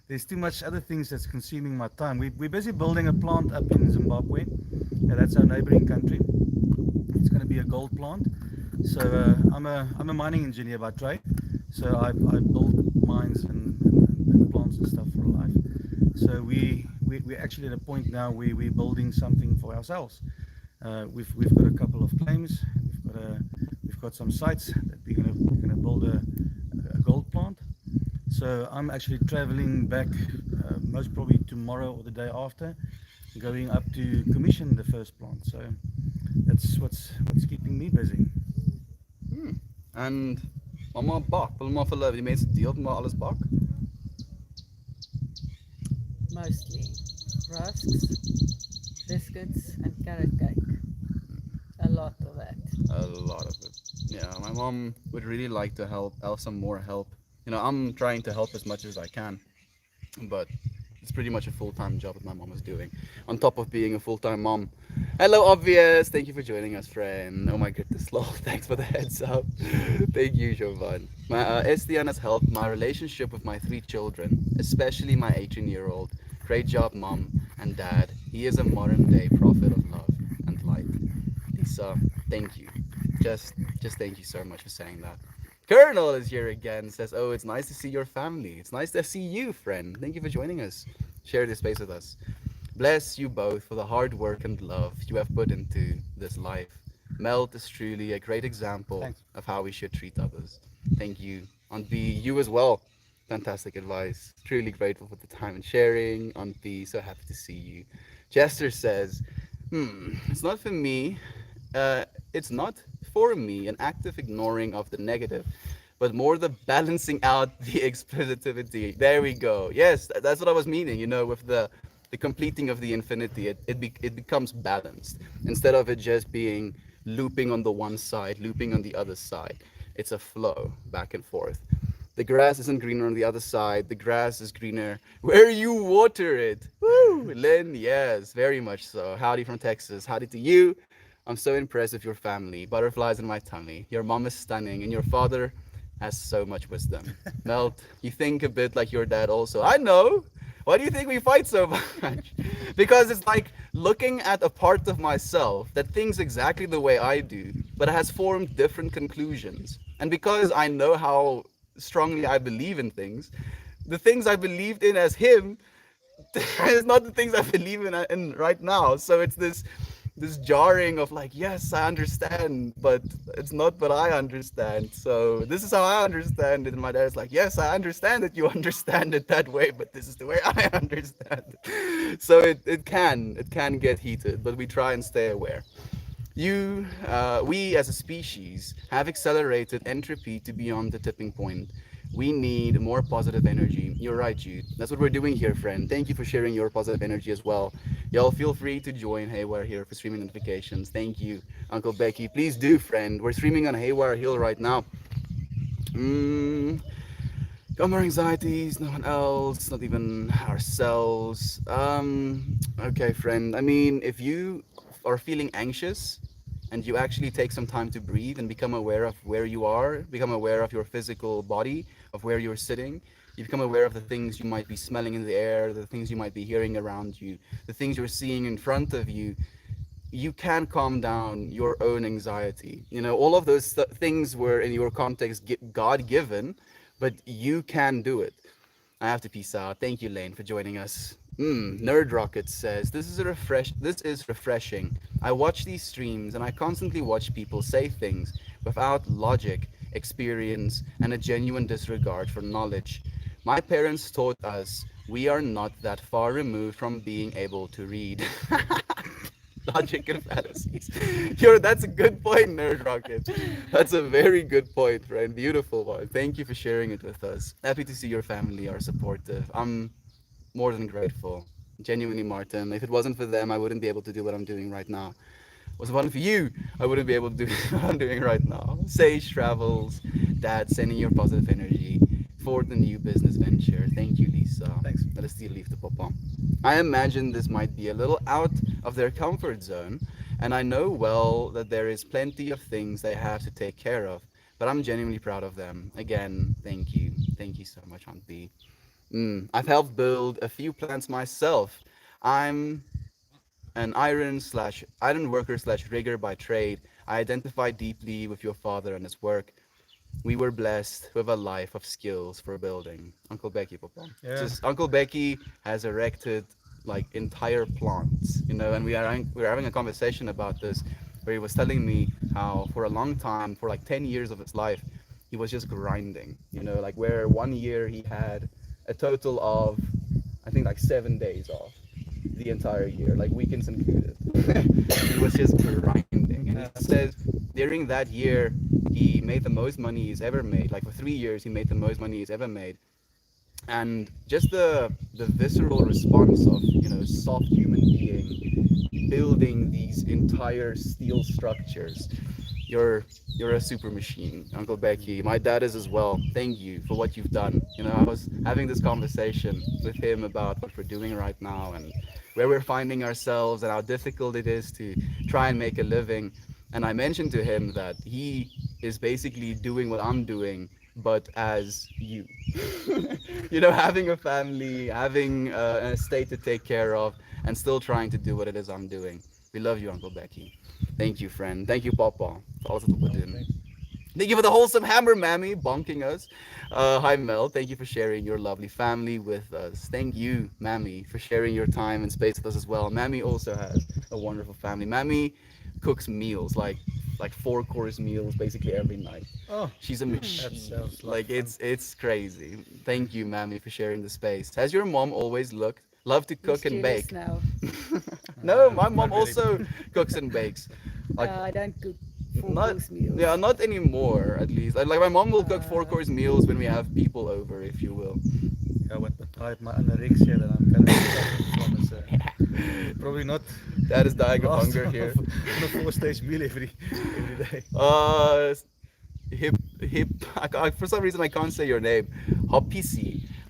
There's too much other things that's consuming my time. We're busy building a plant up in Zimbabwe. Yeah, that's our neighboring country. It's going to be a gold plant. So I'm a mining engineer by trade. So I build mines and plants and stuff for life. So we're actually at a point now where we're building something for ourselves. We've got a couple of claims. We've got some sites that we're gonna build a gold plant. So I'm actually traveling back most probably tomorrow or the day after, going up to commission the first plant. So that's what's keeping me busy. And mamma bak, wil maar vir hulle die mense deel maar alles bak. Mostly rusks, biscuits, and carrot cake. A lot of that. A lot of it. Yeah, my mom would really like to help some more help. I'm trying to help as much as I can, but it's pretty much a full-time job that my mom is doing, on top of being a full-time mom. Hello, Obvious. Thank you for joining us, friend. Oh my goodness, lol. Thanks for the heads up. Thank you, Jovan. Estian has helped my relationship with my 3 children, especially my 18-year-old. Great job, mom and dad. He is a modern-day prophet of love and light. Lisa, thank you. Just thank you so much for saying that. Colonel is here again. Says, "Oh, it's nice to see your family. It's nice to see you, friend. Thank you for joining us. Share this space with us. Bless you both for the hard work and love you have put into this life. Melt is truly a great example Thanks. of how we should treat others. Thank you. Aunt B, you as well. Fantastic advice. Truly grateful for the time and sharing. Aunt B, so happy to see you. Jester says, it's not for me. It's not for me an active ignoring of the negative, but more the balancing out the expositivity. There we go. Yes, that's what I was meaning. With the completing of the infinity, it becomes balanced instead of it just being looping on the one side, looping on the other side. It's a flow back and forth. The grass isn't greener on the other side. The grass is greener where you water it. Woo! Lynn, yes, very much so. Howdy from Texas. Howdy to you. I'm so impressed with your family. Butterflies in my tummy. Your mom is stunning, and your father has so much wisdom. Melt, you think a bit like your dad also. I know. Why do you think we fight so much? Because it's like looking at a part of myself that thinks exactly the way I do, but has formed different conclusions. And because I know how strongly I believe in things, the things I believed in as him is not the things I believe in right now. So it's this jarring of like, yes, I understand, but it's not what I understand. So this is how I understand it. And my dad's like, yes, I understand that you understand it that way, but this is the way I understand it. So it can get heated, but we try and stay aware. We as a species have accelerated entropy to beyond the tipping point. We need more positive energy. You're right, Jude. That's what we're doing here, friend. Thank you for sharing your positive energy as well. Y'all feel free to join Haywire here for streaming notifications. Thank you, Uncle Becky. Please do, friend. We're streaming on Haywire Hill right now. Mm, got more anxieties, no one else, not even ourselves. Okay, friend. I mean, if you are feeling anxious and you actually take some time to breathe and become aware of where you are, become aware of your physical body, of where you're sitting, you become aware of the things you might be smelling in the air, the things you might be hearing around you, the things you're seeing in front of you. you can calm down your own anxiety. You know, all of those things were in your context God given, but you can do it. I have to peace out. Thank you, Lane, for joining us. Nerd Rocket says this is refreshing. I watch these streams and I constantly watch people say things without logic, experience, and a genuine disregard for knowledge. My parents taught us we are not that far removed from being able to read. Logic and fallacies. That's a good point, Nerd Rocket. That's a very good point, friend. Beautiful one. Thank you for sharing it with us. Happy to see your family are supportive. I'm more than grateful. Genuinely, Martin. If it wasn't for them, I wouldn't be able to do what I'm doing right now. Was it wasn't for you, I wouldn't be able to do what I'm doing right now. Sage travels, Dad sending your positive energy for the new business venture. Thank you, Lisa. Thanks. Let us still leave the papa. I imagine this might be a little out of their comfort zone, and I know well that there is plenty of things they have to take care of, but I'm genuinely proud of them. Again, thank you. Thank you so much, Aunt B. I've helped build a few plants myself. I'm an iron worker slash rigger by trade. I identify deeply with your father and his work. We were blessed with a life of skills for building. Uncle Becky, Papa. Yeah. Just Uncle Becky has erected like entire plants, you know, and we were having a conversation about this where he was telling me how for a long time, for like 10 years of his life, he was just grinding, you know, like where one year he had a total of I think like 7 days off the entire year, like weekends included. He was just grinding. And he says during that year, he made the most money he's ever made. Like for 3 years, he made the most money he's ever made. And just the visceral response of, you know, soft human being building these entire steel structures. You're a super machine, Uncle Becky. My dad is as well. Thank you for what you've done. You know, I was having this conversation with him about what we're doing right now and where we're finding ourselves and how difficult it is to try and make a living. And I mentioned to him that he is basically doing what I'm doing, but as you. You know, having a family, having an estate to take care of, and still trying to do what it is I'm doing. We love you, Uncle Becky. Thank you, friend. Thank you, Papa, for alles wat we doen. Thank you for the wholesome hammer, Mammy, bonking us. Hi, Mel. Thank you for sharing your lovely family with us. Thank you, Mammy, for sharing your time and space with us as well. Mammy also has a wonderful family. Mammy cooks meals, like 4-course meals basically every night. Oh, She's a machine. that sounds Like fun. it's crazy. Thank you, Mammy, for sharing the space. Has your mom always loved to cook He's and jealous bake? now. No, my mom Not really. also cooks and bakes. Like I don't cook not 4-course meals. yeah, not anymore at least. Like my mom will cook Uh, 4-course meals when we have people over, if you will. Yeah, what betrayed my anorexia that I'm currently suffering from is probably not Dad is dying of last hunger here. on a 4-stage meal every day. Hip. For some reason I can't say your name.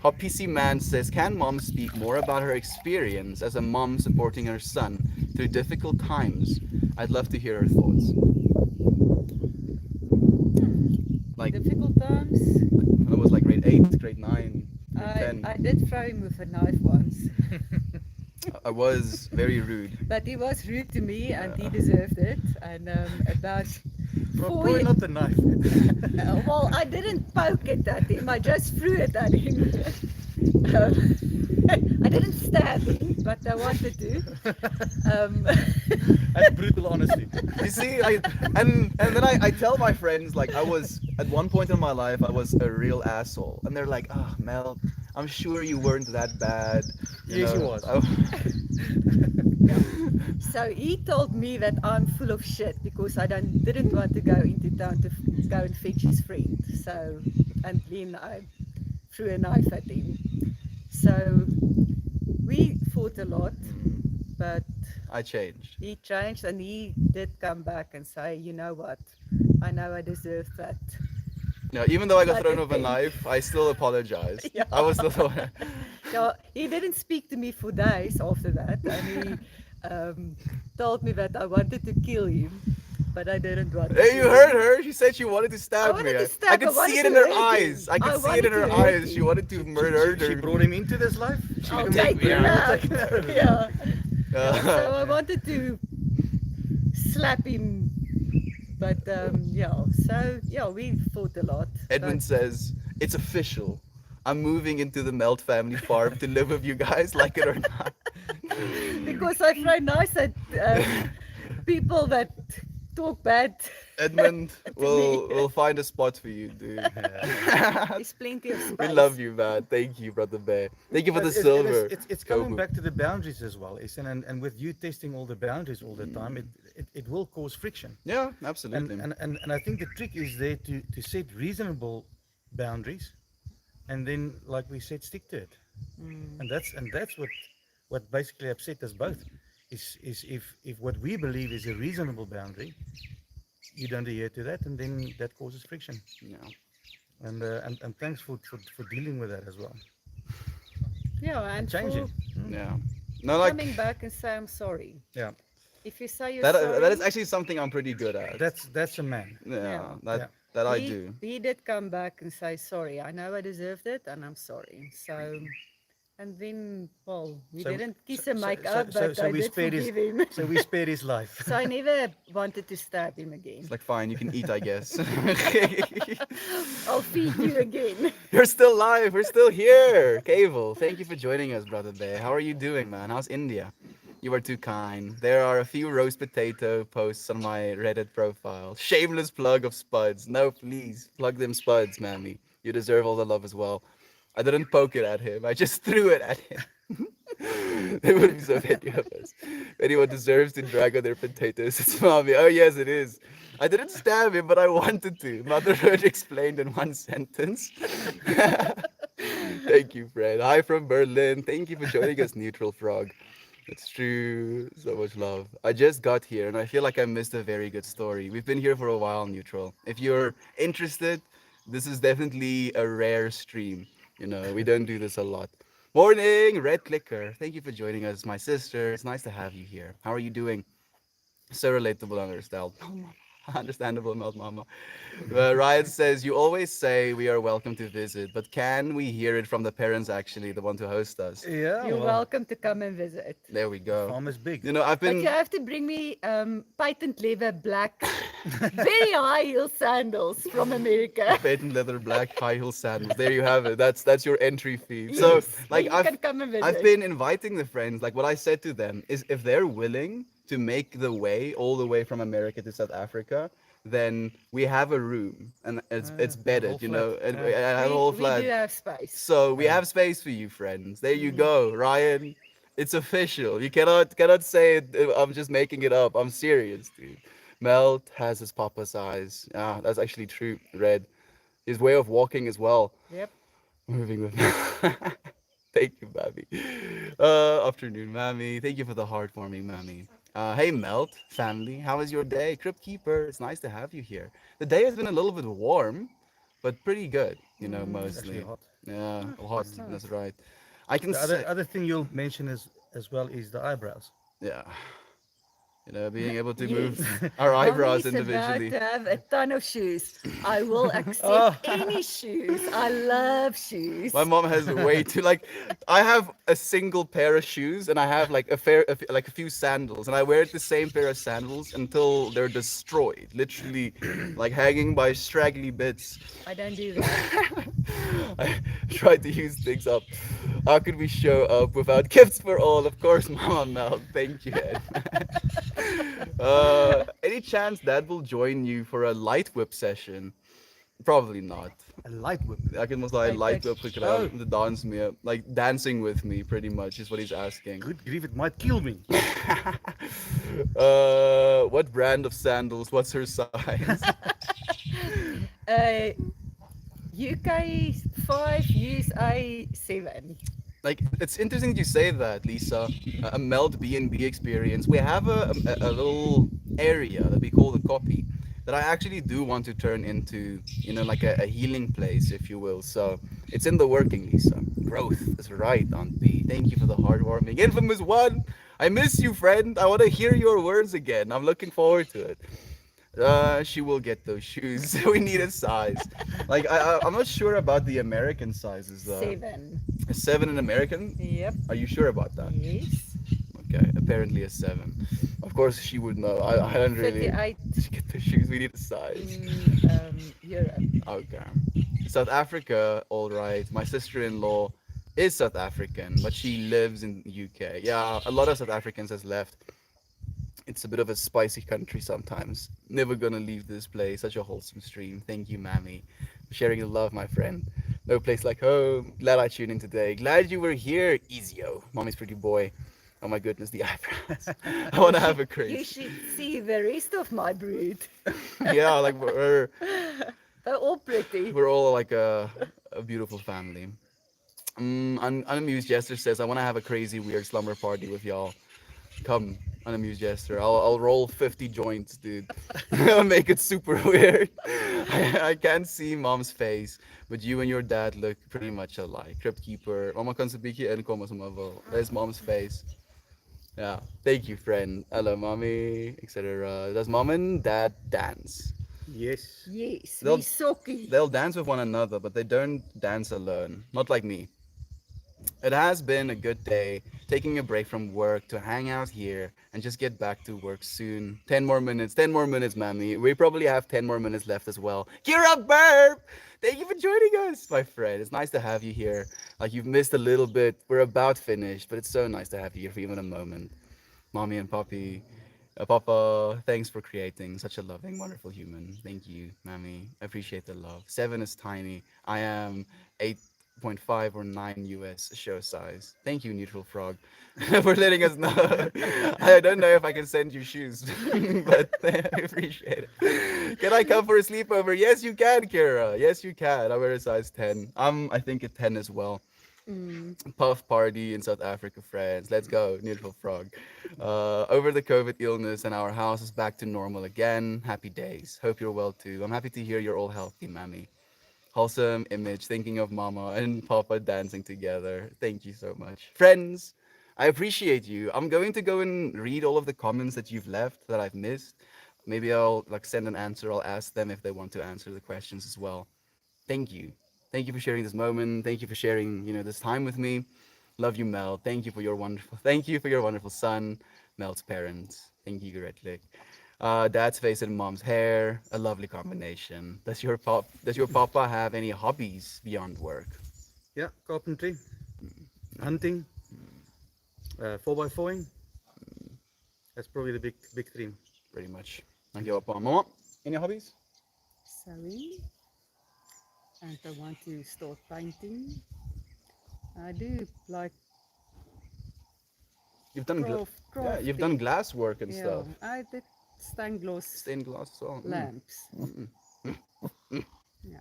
Hopisi man says, can mom speak more about her experience as a mom supporting her son through difficult times? I'd love to hear her thoughts. Like difficult times. I was like grade 8, grade 9, grade 10. I did throw him with a knife once, I was very rude. but he was rude to me and he deserved it. And about Probably not the knife. well, I didn't poke it at him. I just threw it at him. I didn't stab him, but I wanted to. That's brutal honesty. You see, and then I tell my friends, like, I was at one point in my life I was a real asshole, and they're like, "Ah, Mel, I'm sure you weren't that bad." Yes, you was. So he told me that I'm full of shit because I didn't want to go into town to go and fetch his friend. So, and then I threw a knife at him. So we fought a lot, but I changed. he changed and he did come back and say, you know what, I know I deserve that. No, even though I got But thrown I with a think- knife, I still apologized. Yeah. I was still. So he didn't speak to me for days after that, and he told me that I wanted to kill him, but I didn't want to. Hey, you kill heard him. her. She said she wanted to stab I wanted me. to I stab, could I wanted see it to in her hurt him. eyes. I I could see it in her wanted to hurt eyes. She him. wanted to murder She brought him into this life. I'll She- take him Yeah. out. Yeah. So I wanted to slap him. But yeah, so yeah, we fought a lot. Edmund says, it's official. I'm moving into the Melt family farm to live with you guys, like it or not. Because I throw nice at people that talk bad. Edmund, me. we'll find a spot for you, dude. There's plenty of space. We love you, man. Thank you, brother Bear. Thank you for the But silver. it's coming Kobu. back to the boundaries as well, isn't it? And with you testing all the boundaries all the time, it will cause friction. Yeah, absolutely. And I think the trick is there to set reasonable boundaries, and then, like we said, stick to it. And that's what basically upset us both. Is if what we believe is a reasonable boundary, you don't adhere to that, and then that causes friction. Yeah. And thanks for dealing with that as well. Yeah, and Changing. for Yeah. No, like coming back and say I'm sorry. Yeah, If you say you're that. sorry, That is actually something I'm pretty good at. that's a man. Yeah. Yeah. That Yeah. that I he, do. he did come back and say sorry. I know I deserved it, and I'm sorry. So, and then, well, we So- didn't kiss so- and so- make so- up, so- but so I we did spared his- forgive him. So we spared his life. So I never wanted to stab him again. It's like fine, you can eat, I guess. I'll feed you again. You're still live. We're still here. Cable, thank you for joining us, brother Bear. How are you doing, man? How's India? You are too kind. There are a few roast potato posts on my Reddit profile. Shameless plug of Spuds. No, please plug them Spuds, mammy. You deserve all the love as well. I didn't poke it at him. I just threw it at him. There would be so many of us. If anyone deserves to drag on their potatoes, it's mommy. Oh yes, it is. I didn't stab him, but I wanted to. Motherhood explained in one sentence. Thank you, Fred. Hi from Berlin. Thank you for joining us, Neutral Frog. It's true. So much love. I just got here and I feel like I missed a very good story. We've been here for a while, Neutral. If you're interested, this is definitely a rare stream. You know, we don't do this a lot. Morning, Red Clicker. Thank you for joining us, my sister. It's nice to have you here. How are you doing? So relatable, understandable, Melt Mama. Ryan says, you always say we are welcome to visit, but can we hear it from the parents actually, the one to host us? Yeah, You're well, welcome to come and visit. There we go. farm is big. You know, I've But you been have to bring me patent leather black, very high heel sandals from America. patent leather black high heel sandals. There you have it. That's your entry fee. So like you can come and visit. I've been inviting the friends. Like what I said to them is if they're willing to make the way all the way from America to South Africa, then we have a room and it's whole bedded, you know, flat. and Yeah. I have a whole we flat. do have space. So we have space for you, friends. There you go, Ryan. It's official. You cannot say it, I'm just making it up. I'm serious, dude. Melt has his papa's eyes. Ah, that's actually true. Red, his way of walking as well. Yep. Moving with. Thank you, Mammy. Afternoon, Mammy. Thank you for the heartwarming, Mammy. Hey, Melt family. How was your day? Crypt Keeper, it's nice to have you here. The day has been a little bit warm, but pretty good, you know, It's actually mostly. hot. Yeah, hot. that's nice. That's right. I can The say, other thing you'll mention as well is the eyebrows. yeah. You know, being able to Yes. move our eyebrows Mommy's individually. about to have a ton of shoes. I will accept Oh. any shoes. I love shoes. My mom has way too like I have a single pair of shoes and I have like like a few sandals and I wear the same pair of sandals until they're destroyed, literally like hanging by straggly bits. I don't do that. I tried to use things up. How could we show up without gifts for all? Of course, Mama Mel. Thank you, Ed. Any chance Dad will join you for a light whip session? Probably not. A light whip. I can most like light whip Oh. the dance me, like dancing with me, pretty much is what he's asking. Good grief, it might kill me. What brand of sandals? What's her size? UK 5, USA 7. Like it's interesting that you say that, Lisa. A Melt B&B experience. We have a little area that we call the copy that I actually do want to turn into, you know, like a healing place, if you will. So it's in the working, Lisa. Growth is right, Aunt B. Thank you for the heartwarming. Infamous one. I miss you, friend. I want to hear your words again. I'm looking forward to it. She will get those shoes. We need a size. Like I'm not sure about the American sizes though. 7. A 7 in American? Yep. Are you sure about that? Yes. Okay, apparently a 7. Of Of course, she would know. I don't really 38 get the shoes. We need a size. in Europe. Okay. South Africa, all right. My sister-in-law is South African, but she lives in UK. Yeah, a lot of South Africans has left. It's a bit of a spicy country sometimes. Never gonna leave this place. Such a wholesome stream. Thank you, Mammy, for sharing the love, my friend. No place like home. Glad I tuned in today. Glad you were here, Ezio. Mommy's pretty boy. Oh my goodness, the eyebrows. I want to have a You crazy. should see the rest of my brood. Yeah, like They're all pretty. we're all like a beautiful family. Unamused Jester says, I want to have a crazy, weird slumber party with y'all. Come, Unamused Jester. I'll roll 50 joints, dude. I'll make it super weird. I can't see mom's face, but you and your dad look pretty much alike. Crypt Keeper. Mama kan 'n bietjie inkom as mama wil. There's mom's face. Yeah. Thank you, friend. Hello, mommy, etc. Does mom and dad dance? Yes. Yes, They'll- we socky. They'll dance with one another, but they don't dance alone. Not like me. It has been a good day, taking a break from work to hang out here and just get back to work soon. 10 more minutes, mammy. We probably have 10 more minutes left as well. Kira Burp! Thank you for joining us, my friend. It's nice to have you here. Like, you've missed a little bit. We're about finished, but it's so nice to have you here for even a moment. Mommy and Poppy. Papa, thanks for creating such a loving, wonderful human. Thank you, Mammy. I appreciate the love. 7 is tiny. I am 8.5 or 9 US show size. Thank you, Neutral Frog, for letting us know. I don't know if I can send you shoes, but I appreciate it. Can I come for a sleepover? Yes, you can, Kira. Yes, you can. I wear a size 10. I think a 10 as well. Puff party in South Africa, friends. Let's go, Neutral Frog. Over the COVID illness and our house is back to normal again. Happy days. Hope you're well too. I'm happy to hear you're all healthy, Mammy. Wholesome image, thinking of Mama and Papa dancing together. Thank you so much. Friends, I appreciate you. I'm going to go and read all of the comments that you've left that I've missed. Maybe I'll like send an answer. I'll ask them if they want to answer the questions as well. Thank you. Thank you for sharing this moment. Thank you for sharing, this time with me. Love you, Mel. Thank you for your wonderful son, Mel's parents. Thank you, Redlick. Dad's face and mom's hair, a lovely combination. Does your papa have any hobbies beyond work? Yeah, carpentry, hunting, 4x4ing. That's probably the big three. Pretty much. Thank you, Papa. Mama, any hobbies? Sewing. And I want to start painting. I do like You've done you've crafting. done glass work and Yeah, stuff. I did stained glass Stained glass as well. lamps. Yeah.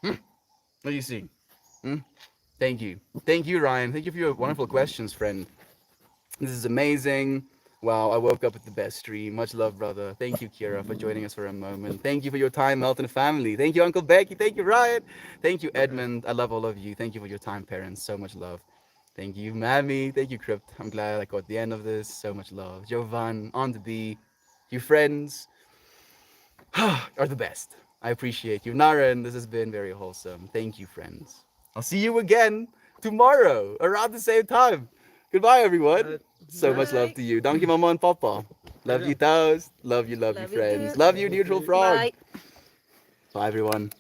What do you see? Thank you. Thank you, Ryan. Thank you for your wonderful questions, friend. This is amazing. Wow, I woke up with the best stream. Much love, brother. Thank you, Kira, for joining us for a moment. Thank you for your time, Melton family. Thank you, Uncle Becky. Thank you, Ryan. Thank you, Edmund. I love all of you. Thank you for your time, parents. So much love. Thank you, Mammy. Thank you, Crypt. I'm glad I got the end of this. So much love. Jovan, Aunt B, you friends are the best. I appreciate you. Naren, this has been very wholesome. Thank you, friends. I'll see you again tomorrow around the same time. Goodbye, everyone. So much love Bye. to you. Donkey Mama and Papa. Love you, Toast. Love you, Love you friends. too. Love you, Neutral Frog. Bye. Bye, everyone.